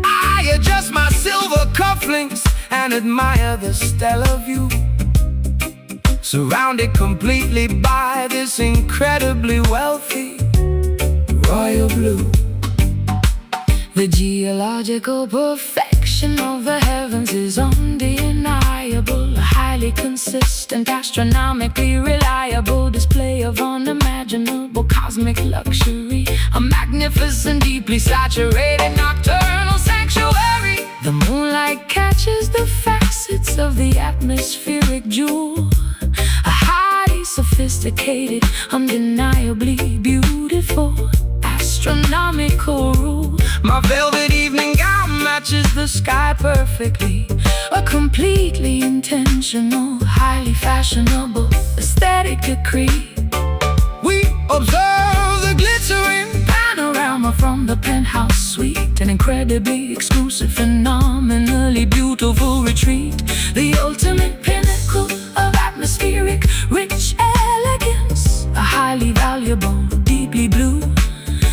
S3: I adjust my silver cufflinks and admire the stellar view, surrounded completely by this incredibly wealthy royal blue.
S2: The geological perfection of the heavens is undeniable, a highly consistent, astronomically reliable display of unimaginable cosmic luxury, a magnificent, deeply saturated nocturnal sanctuary. The moonlight catches the facts
S1: atmospheric jewel, a highly sophisticated, undeniably beautiful, astronomical rule. My velvet evening gown matches the sky perfectly, a completely intentional, highly fashionable aesthetic decree. We observe the glittering panorama from the penthouse suite, an incredibly exclusive, phenomenally beautiful retreat, the ultimate pinnacle of atmospheric rich elegance, a highly valuable, deeply blue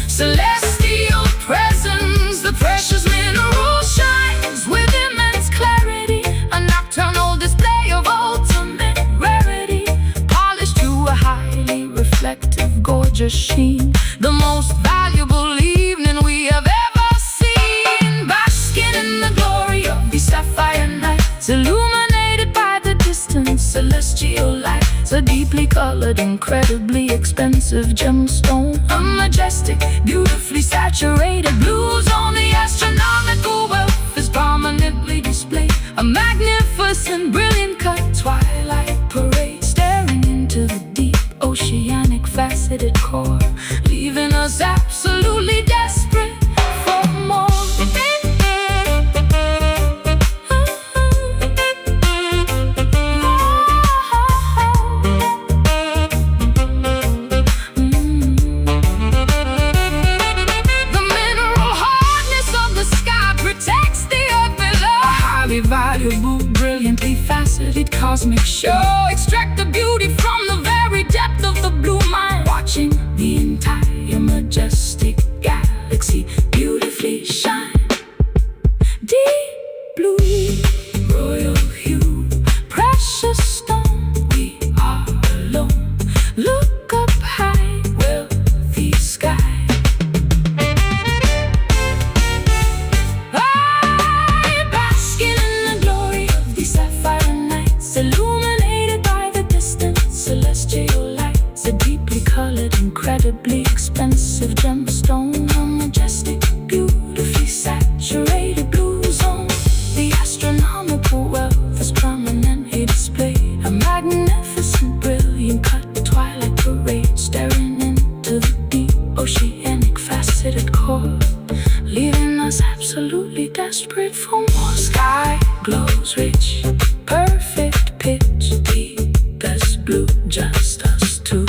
S1: celestial presence. The precious mineral shines with immense clarity, a nocturnal display of ultimate rarity, polished to a highly reflective, gorgeous sheen, the most valuable evening we have ever seen. Basking in the glory of these sapphire nights, illuminated by the distant celestial lights, a deeply colored, incredibly expensive gemstone, a majestic, beautifully saturated blue zone. The astronomical wealth is prominently displayed, a magnificent, brilliant cut twilight parade, staring into the deep oceanic faceted core, leaving us absolutely desperate for more. Valuable, brilliantly faceted cosmic show, extract the beauty from the very depth of the blue mind, watching the entire majestic galaxy beautifully shine. Deep blue, royal hue, precious stone, we are alone. Look up high, wealthy sky. Illuminated by the distant celestial lights, a deeply colored, incredibly expensive gemstone, a majestic, beautifully saturated blue zone. The astronomical wealth is prominently displayed, a magnificent, brilliant cut twilight parade, staring into the deep oceanic faceted core, leaving us absolutely desperate for more. Sky glows rich, perfect pitch, deepest blue, just us two.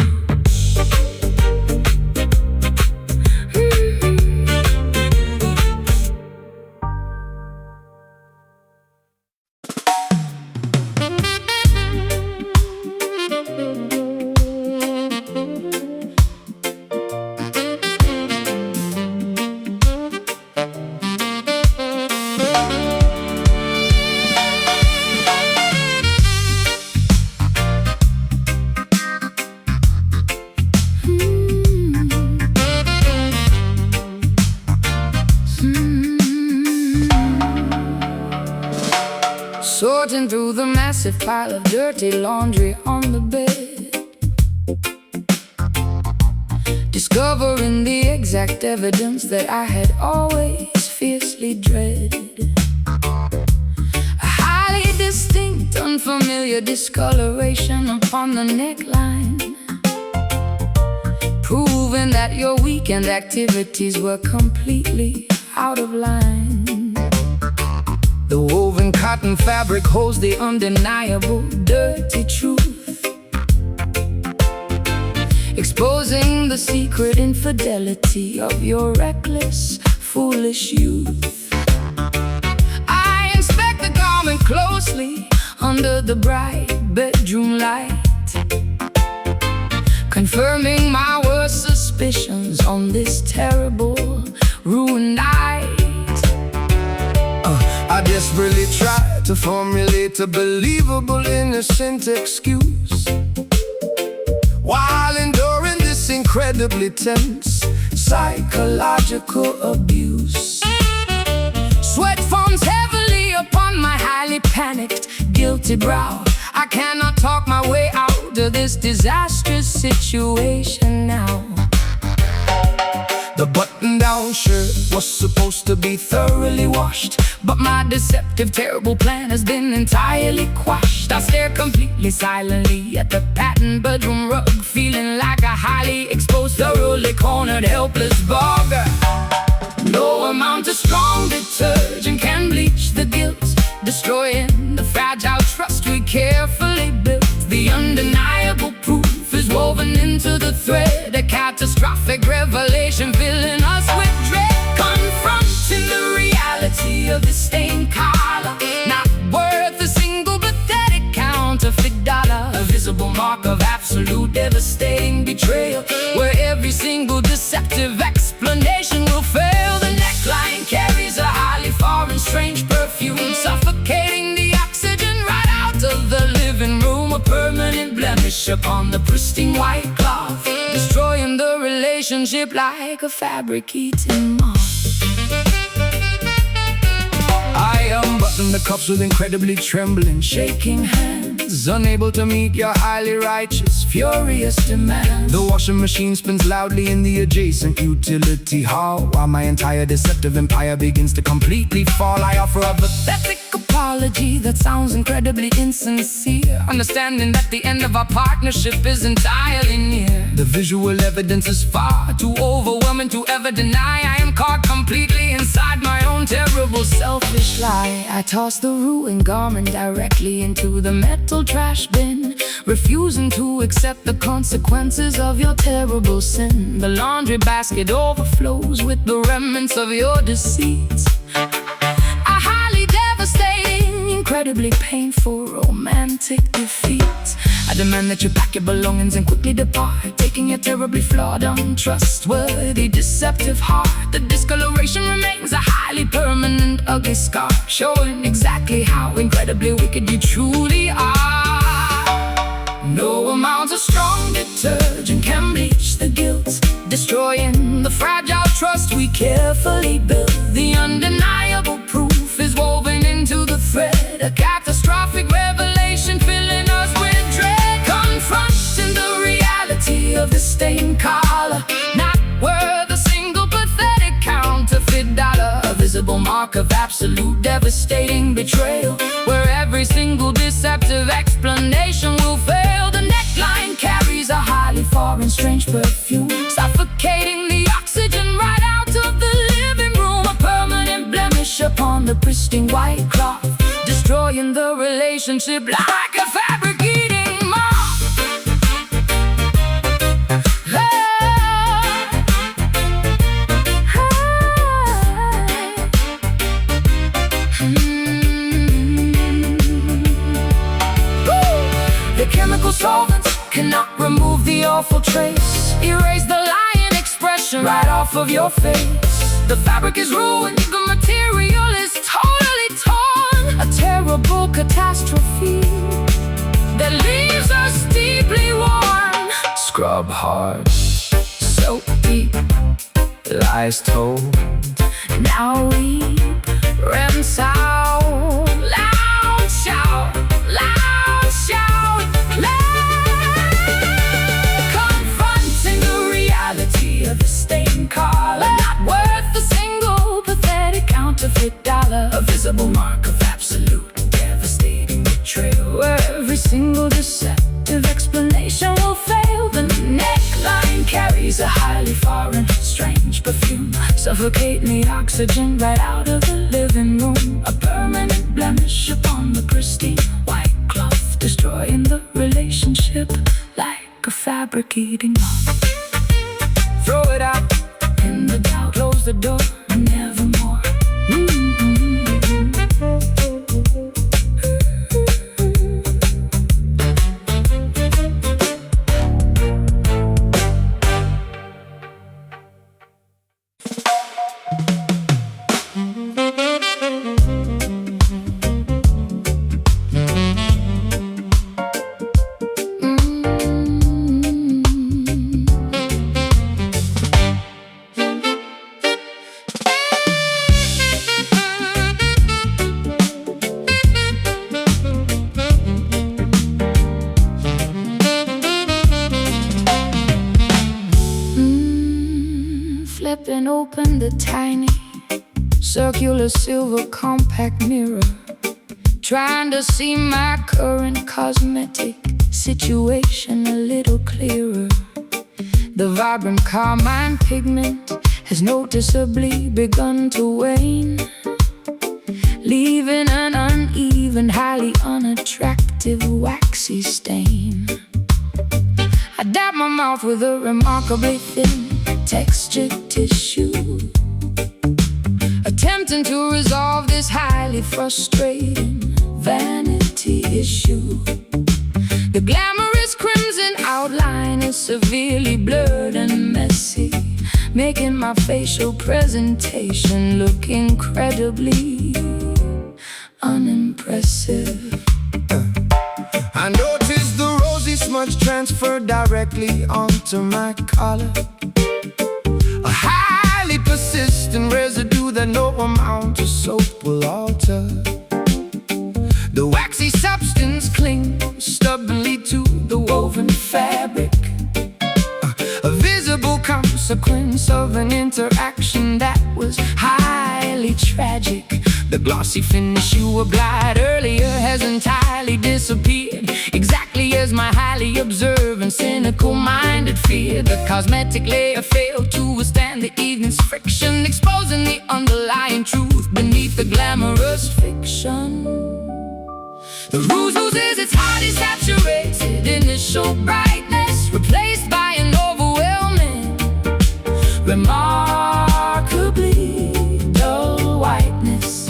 S1: Sorting through the massive pile of dirty laundry on the bed, discovering the exact evidence that I had always fiercely dreaded. A highly distinct, unfamiliar discoloration upon the neckline, proving that your weekend activities were completely out of line. The woven cotton fabric holds the undeniable dirty truth, exposing the secret infidelity of your reckless, foolish youth. I inspect the garment closely under the bright bedroom light, confirming my worst suspicions on this terrible, ruined night. I desperately try to formulate a believable, innocent excuse, while enduring this incredibly tense psychological abuse. Sweat forms heavily upon my highly panicked, guilty brow. I cannot talk my way out of this disastrous situation now. The button-down
S3: brown shirt was supposed to be thoroughly washed,
S2: but my deceptive, terrible plan has been entirely quashed. I stare completely silently at the patterned bedroom rug, feeling like a highly exposed, thoroughly cornered, helpless bugger. No amount of strong detergent can bleach the guilt, destroying the fragile trust we carefully built. The undeniable proof is woven into the thread, a catastrophic revelation filling us with dread. Confronting the reality of the stained collar, not worth a single pathetic counterfeit dollar. A visible mark of absolute devastating betrayal, where every single deceptive explanation will fail. The neckline carries a highly foreign, strange perfume, suffocating the oxygen right out of the living room. A permanent blemish upon the pristine white cloth, destroying the relationship like a fabric-eating moth.
S3: I unbuttoned the cuffs with incredibly trembling, shaking hands, unable to meet your highly righteous, furious demand. The washing machine spins loudly in the adjacent utility hall, while my entire deceptive empire begins to completely fall. I offer a pathetic apology that sounds incredibly insincere, understanding that the end of our partnership is entirely near. The visual evidence is far too overwhelming to ever deny. I am caught completely inside my own terrible, selfish lie. I toss the ruined garment directly into the metal trash bin, refusing to accept the consequences of your terrible sin. The laundry basket overflows with the remnants of your deceits. A highly devastating, incredibly painful, romantic defeat. I demand that you pack your belongings and quickly depart, taking your terribly flawed, untrustworthy, deceptive heart. The discoloration remains a highly permanent, ugly scar, showing exactly how incredibly wicked you truly are. No amount of strong detergent can bleach the guilt, destroying the fragile trust we carefully built. The undeniable proof is woven into the thread, a catastrophic revelation filling us with dread. Confronting the reality of the stained collar, not worth a single pathetic counterfeit dollar. A visible mark of absolute devastating betrayal, where every single deceptive explanation will fail. The neckline carries a highly foreign, strange perfume, suffocating the oxygen right out of the living room. A permanent blemish upon the pristine white cloth, destroying the relationship like a fabric-eating moth. The chemical solvents cannot remove the awful trace, erase the lying expression right off of your face. The fabric is ruined, the material is totally torn, a terrible catastrophe that leaves us deeply worn. Scrub hard, soak deep, lies told, now weep, rinse out, loud shout, loud shout, loud. Confronting the reality of the stained collar, not worth a single pathetic counterfeit dollar. A visible mark of absolute devastating betrayal, where every single deceptive explanation will fail. The neckline carries a highly foreign, strange perfume, suffocating the oxygen right out of the living room. A permanent blemish upon the pristine white cloth, destroying the relationship like a fabric-eating moth. Throw it out in the doubt, close the door, nevermore.
S2: Flipping open the tiny circular silver compact mirror, trying to see my current cosmetic situation a little clearer. The vibrant carmine pigment has noticeably begun to wane, leaving an uneven, highly unattractive waxy stain. I dab my mouth with a remarkably thin textured tissue, attempting to resolve this highly frustrating vanity issue. The glamorous crimson outline is severely blurred and messy, making my facial presentation look incredibly unimpressive.
S3: I noticed the rosy smudge transferred directly onto my collar, a highly persistent residue that no amount of soap will alter. The waxy substance clings stubbornly to the woven fabric, a visible consequence of an interaction that was highly tragic. The glossy finish you applied earlier has entirely disappeared, exactly as my highly observant, cynical-minded feared. The cosmetic layer failed to withstand the evening's friction, exposing the underlying truth beneath the glamorous fiction. The rouge loses its highly saturated initial brightness, replaced by an overwhelming, remarkably dull whiteness.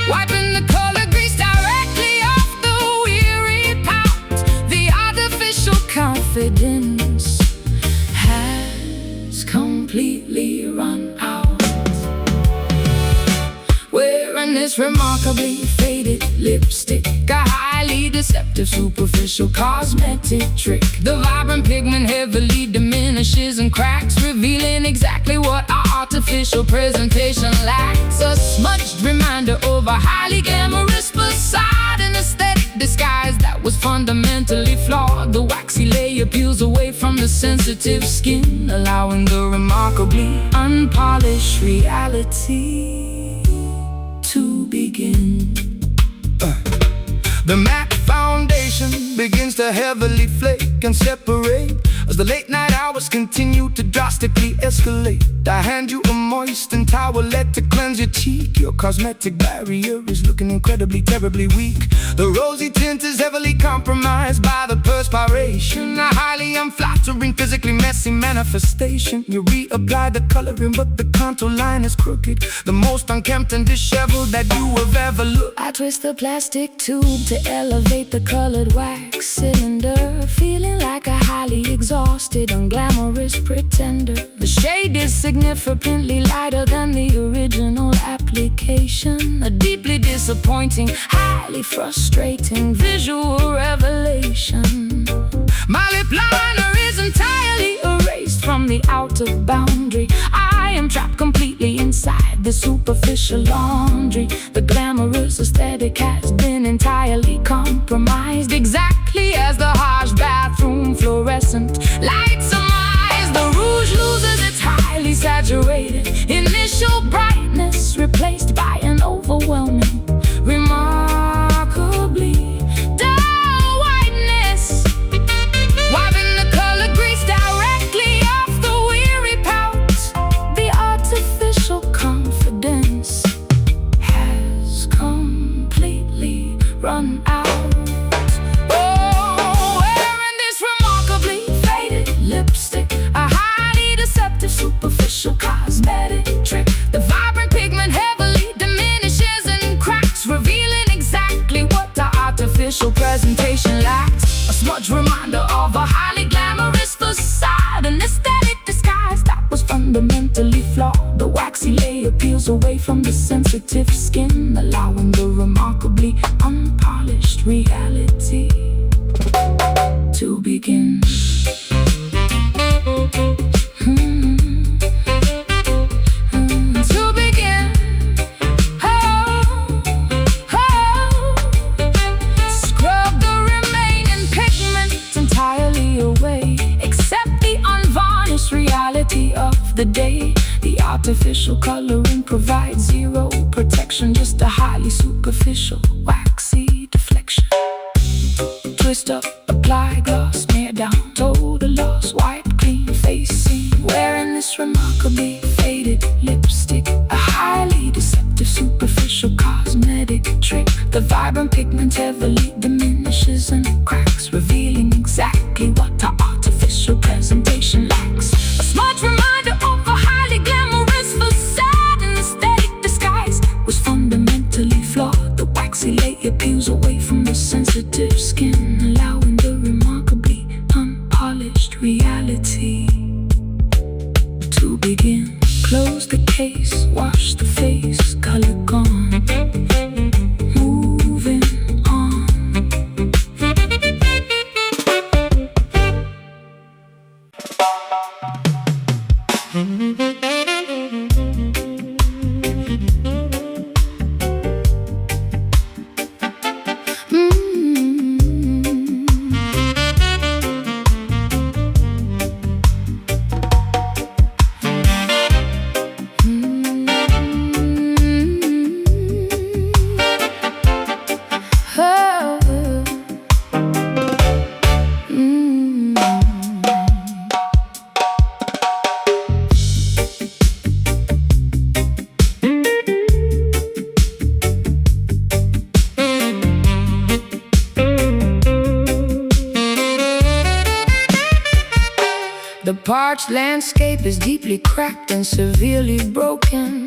S3: Wiping the color grease directly off the weary pout, the artificial confidence has completely run out. Wearing this remarkably faded lipstick, a highly deceptive superficial cosmetic trick. The vibrant pigment heavily diminishes and cracks, revealing exactly what our artificial presentation lacks. A smudged reminder of a highly glamorous facade, an aesthetic disguise that was fundamentally flawed. The waxy layer peels away from the sensitive skin, allowing the remarkably unpolished reality to begin. The matte foundation begins to heavily flake and separate as the late night hours continue to drastically escalate. I hand you a moistened towelette to cleanse your cheek. Your cosmetic barrier is looking incredibly, terribly weak. The rosy tint is heavily compromised by the perspiration, a highly unflattering, physically messy manifestation. You reapply the coloring, but the contour line is crooked, the most unkempt and disheveled that you have ever looked.
S2: I twist the plastic tube to elevate the colored wax cylinder, feeling like a highly exhausted, unglamorous pretender. The shade is significantly lighter than the original application, a deeply disappointing, highly frustrating visual revelation.
S3: My lip
S2: Liner is entirely erased from the outer boundary. I am trapped completely inside the superficial laundry. The glamorous aesthetic has been entirely compromised, exactly as the harsh bathroom fluorescent lights surmise. The rouge loses its highly saturated initial brightness, replaced by an overwhelming, remarkably dull whiteness. Wiping the color grease directly off the weary pout, the artificial confidence has completely run out. Oh, wearing this remarkably faded lipstick, a highly deceptive superficial cosmetic trick. The vibrant pigment heavily diminishes and cracks, revealing exactly what the artificial presentation lacks. A smudge reminder of a highly glamorous facade, an aesthetic disguise that was fundamentally flawed. The waxy layer peels away from the sensitive skin, allowing the remarkably unpolished reality to begin. To begin. Scrub the remaining pigment entirely away, except the unvarnished reality of
S1: the day. The artificial coloring provides zero protection, just a highly superficial, waxy deflection. Twist up, apply gloss, smear down, total loss, wipe clean, facing. Wearing this remarkably faded lipstick, a highly deceptive superficial cosmetic trick. The vibrant pigment heavily diminishes and cracks, revealing exactly what the artificial presentation lacks. A smart reminder of a highly glamorous facade. An aesthetic disguise was fundamentally flawed. The waxy layer peels away from the sensitive skin, allowing the remarkably unpolished reality to begin. Close the case, wash the face, color gone, moving on.
S2: The parched landscape is deeply cracked and severely broken.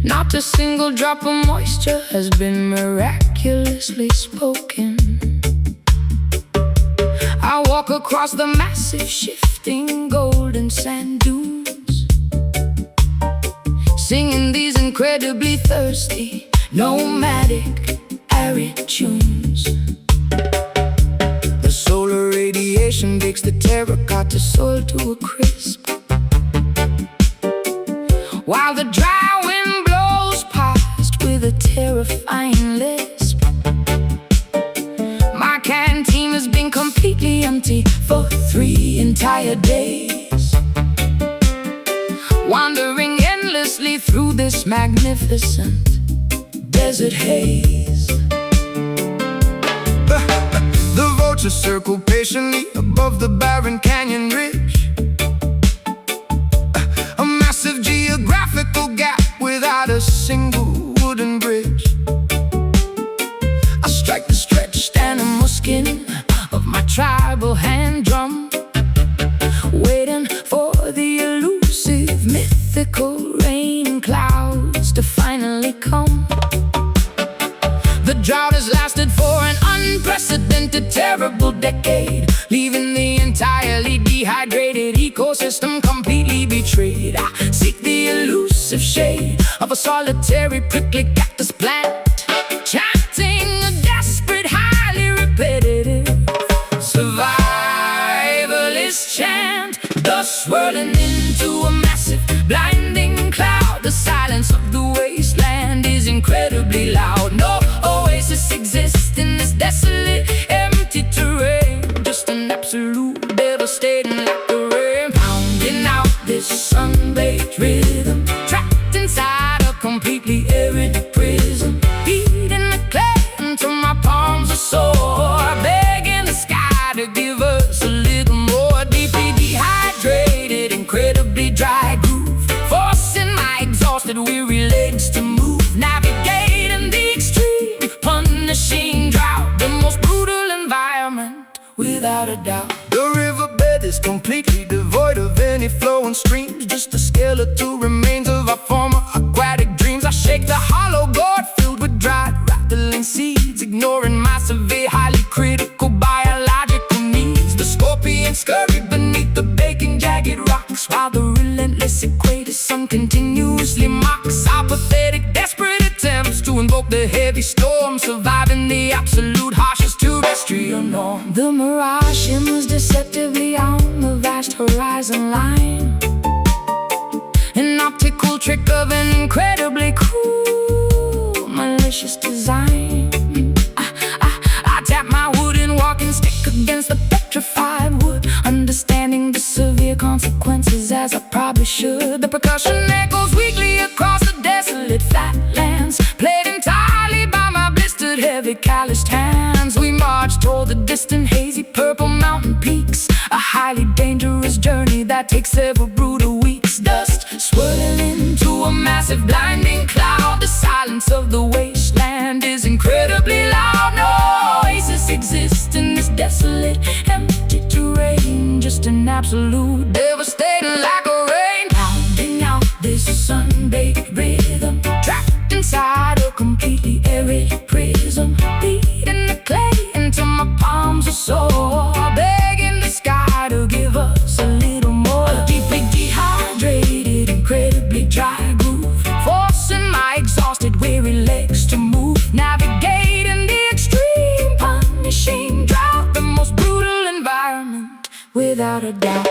S2: Not a single drop of moisture has been miraculously spoken. I walk across the massive, shifting golden sand dunes, singing these incredibly thirsty, nomadic, arid tunes. The solar radiation bakes the terracotta soil to a crisp, while the dry wind blows past with a terrifying lisp. My canteen has been completely empty for 3 entire days, wandering endlessly through this magnificent desert haze.
S3: The vultures circle patiently above the barren canyon ridge, a massive geographical gap without a single wooden bridge.
S2: I strike the stretched animal skin of my tribal hand drum, waiting for the elusive, mythical rain clouds to finally come. The drought has lasted for an unprecedented, terrible decade, leaving the entirely dehydrated ecosystem completely betrayed. I seek the elusive shade of a solitary prickly cactus plant, chanting a desperate, highly repetitive survivalist chant, thus swirling into a massive, blinding cloud. The silence of the wasteland is incredibly loud. No oasis exists in this desolate, empty terrain, just an absolute devastating like the rain, pounding out this sun-baked rhythm, trapped inside a completely arid prison, beating the clay until my palms are sore, begging the sky to give us a little more. Deeply dehydrated, incredibly dry groove, forcing my exhausted, weary legs to move, navigating the extreme, punishing drought, the most brutal environment without a doubt.
S3: The riverbed is completely devoid of any flowing streams, just a skeletal remains of our former aquatic dreams. I shake the hollow gourd filled with dried, rattling seeds, ignoring my severe, highly critical biological needs. The scorpions scurry beneath the baking jagged rocks, while the relentless equator sun continuously mocks our pathetic, desperate attempts to invoke the heavy storm, surviving the absolute harshest terrestrial norm.
S2: The mirage shimmers deceptively on the vast horizon line, an optical trick of an incredibly cruel, malicious design. I tap my wooden walking stick against the petrified wood, understanding the severe consequences should. The percussion echoes weakly across the desolate flatlands, played entirely by my blistered, heavy, calloused hands. We march toward the distant, hazy, purple mountain peaks, a highly dangerous journey that takes several brutal weeks. Dust swirling into a massive, blinding cloud. The silence of the wasteland is incredibly loud. No oasis exists in this desolate, empty terrain. Just an absolute devastating like a rain, pounding out this sun-baked rhythm, trapped inside a completely arid prism, beating the clay until my palms are sore, begging the sky to give us a little more. A deeply dehydrated, incredibly dry groove, forcing my exhausted, weary legs to move, navigating the extreme, punishing drought, the most brutal environment, without a doubt.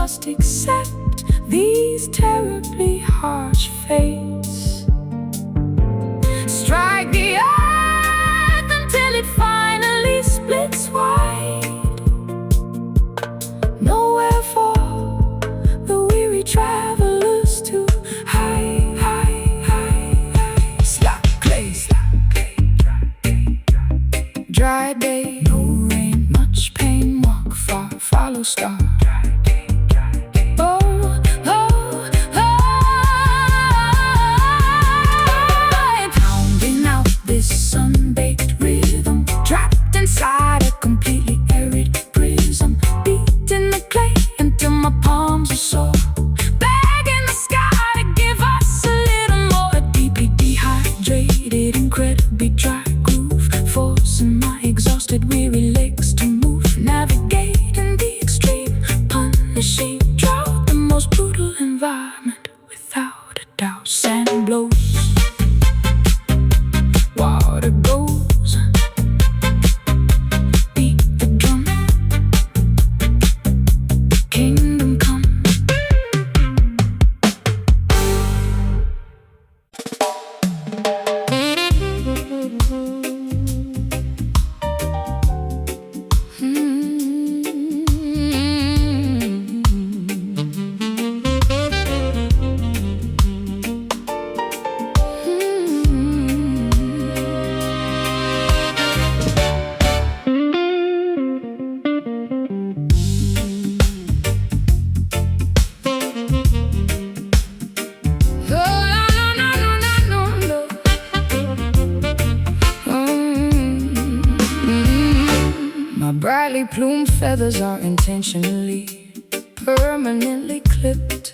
S2: Must accept these terribly harsh fates. Strike the earth until it finally splits wide. Nowhere for the weary travelers to hide. Slap clay, dry day, no rain, much pain, walk far, follow star. Sun-baked rhythm, trapped inside a completely arid prism, beating the clay until my palms are sore, begging the sky to give us a little more. A deeply dehydrated, incredibly dry groove, forcing my exhausted, weary legs to move, navigating the extreme, punishing drought, the most brutal environment, without a doubt. Sand blows, water goes, beat the drum, kingdom come. Brightly plumed feathers are intentionally, permanently clipped,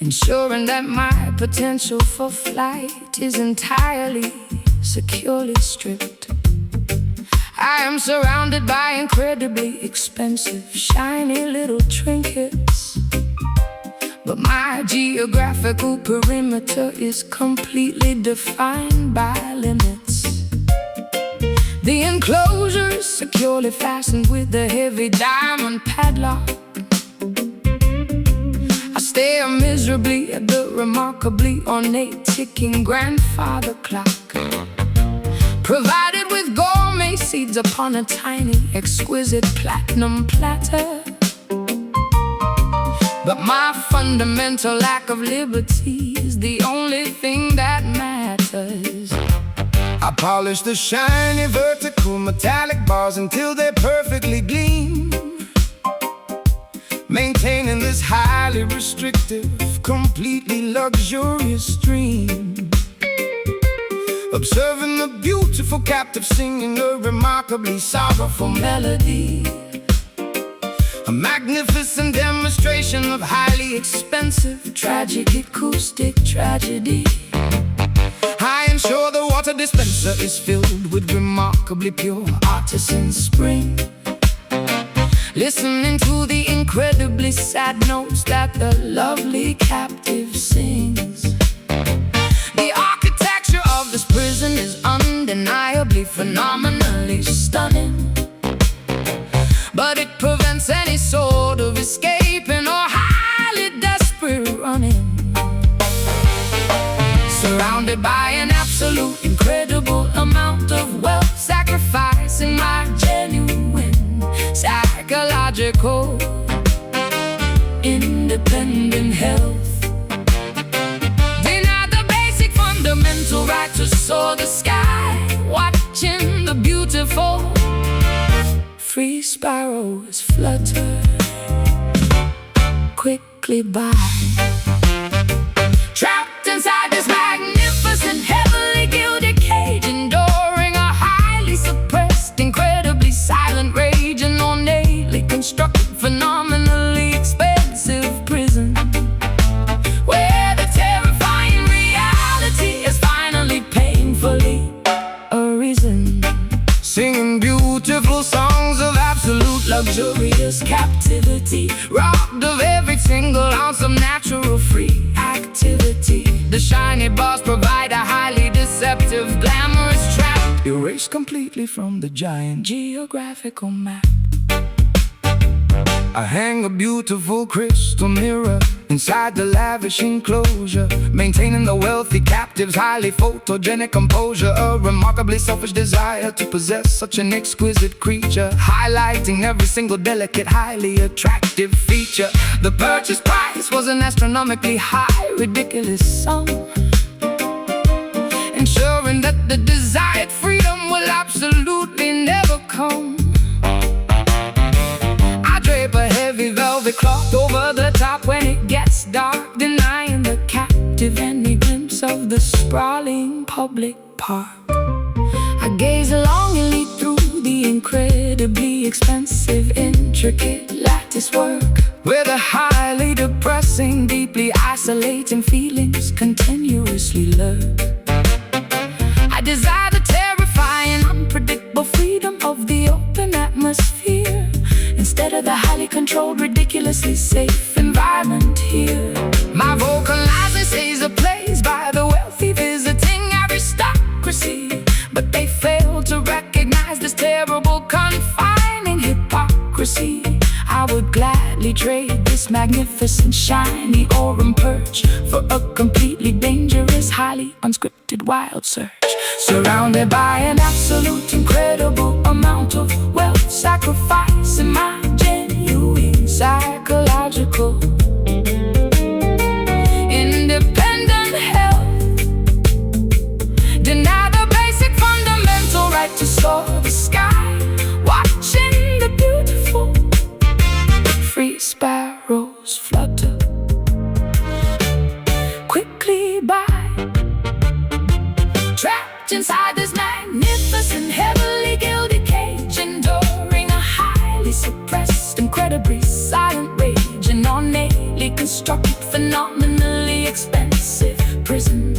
S2: ensuring that my potential for flight is entirely, securely stripped. I am surrounded by incredibly expensive, shiny little trinkets, but my geographical perimeter is completely defined by limits. The enclosure is securely fastened with a heavy diamond padlock. I stare miserably at the remarkably ornate ticking grandfather clock, provided with gourmet seeds upon a tiny, exquisite platinum platter. But my fundamental lack of liberty is the only thing that matters.
S3: I polish the shiny vertical metallic bars until they perfectly gleam, maintaining this highly restrictive, completely luxurious stream. Observing the beautiful captive singing a remarkably sorrowful melody, a magnificent demonstration of highly expensive, tragic acoustic tragedy. I ensure the water dispenser is filled with remarkably pure artisan spring. Listening to the incredibly sad notes that the lovely captive sings. The architecture of this prison is undeniably phenomenally stunning, but it prevents any sort of escaping or highly desperate running. Surrounded by an absolute incredible amount of wealth, sacrificing my genuine psychological independent health. Deny the basic fundamental right to soar the sky, watching the beautiful free sparrows flutter quickly by. Trapped inside this magnificent, heavily gilded cage, enduring a highly suppressed, incredibly silent rage, an ornately constructed, phenomenally expensive prison, where the terrifying reality is finally painfully arisen. Singing beautiful songs of absolute luxurious captivity, robbed of every single ounce of natural free activity. The shiny bars provide a highly deceptive, glamorous trap, erased completely from the giant geographical map. I hang a beautiful crystal mirror inside the lavish enclosure, maintaining the wealthy captive's highly photogenic composure. A remarkably selfish desire to possess such an exquisite creature, highlighting every single delicate, highly attractive feature. The purchase price was an astronomically high, ridiculous sum, ensuring that the desired freedom will absolutely never come. Drape a heavy velvet cloth over the top when it gets dark, denying the captive any glimpse of the sprawling public park. I gaze longingly through the incredibly expensive, intricate lattice work, where the highly depressing, deeply isolating feelings continuously lurk. I desire the terrifying, unpredictable freedom of the open atmosphere, instead of the highly controlled, ridiculously safe environment here. My vocalizing stays ablaze by the wealthy visiting aristocracy, but they fail to recognize this terrible, confining hypocrisy. I would gladly trade this magnificent, shiny aurum perch for a completely dangerous, highly unscripted wild search. Surrounded by an absolute, incredible amount of wealth, sacrificing my genuine psychological independent health. Deny the basic fundamental right to soar the sky, watching the beautiful free sparrows flutter quickly by. Trapped inside this magnificent, heavily gilded cage, enduring a highly suppressed, incredibly silent rage, an ornately constructed, phenomenally expensive prison,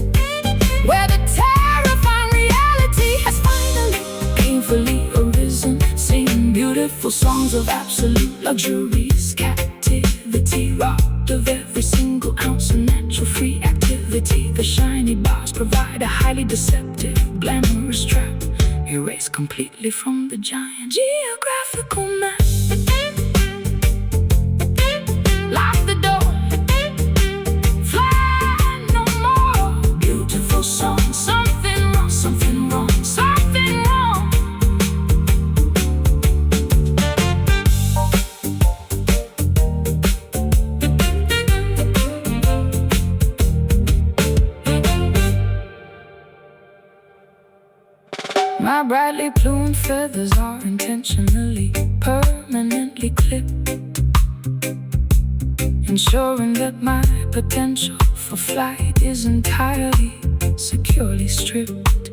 S3: where the terrifying reality has finally painfully arisen. Singing beautiful songs of absolute luxurious captivity, robbed of every single ounce of natural free activity. The shiny bars provide a highly deceptive, glamorous trap, erased completely from the giant geographical map. Lock the door, fly no more. Beautiful song, something wrong, something wrong, something wrong. My brightly plumed feathers are intentionally, permanently clipped, ensuring that my potential for flight is entirely, securely stripped.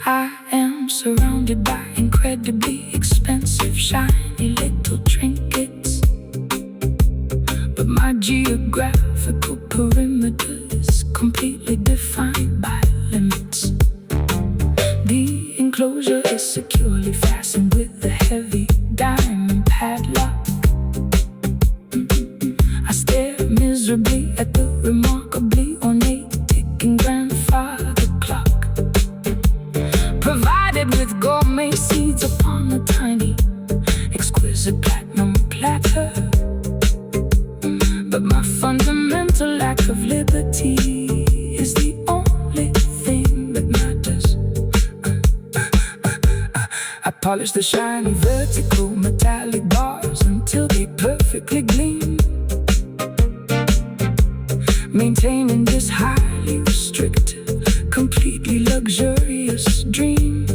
S3: I am surrounded by incredibly expensive, shiny little trinkets, but my geographical perimeter is completely defined by limits.
S1: a platinum platter. But my fundamental lack of liberty is the only thing that matters. I polish the shiny vertical metallic bars until they perfectly gleam, maintaining this highly restricted, completely luxurious dream.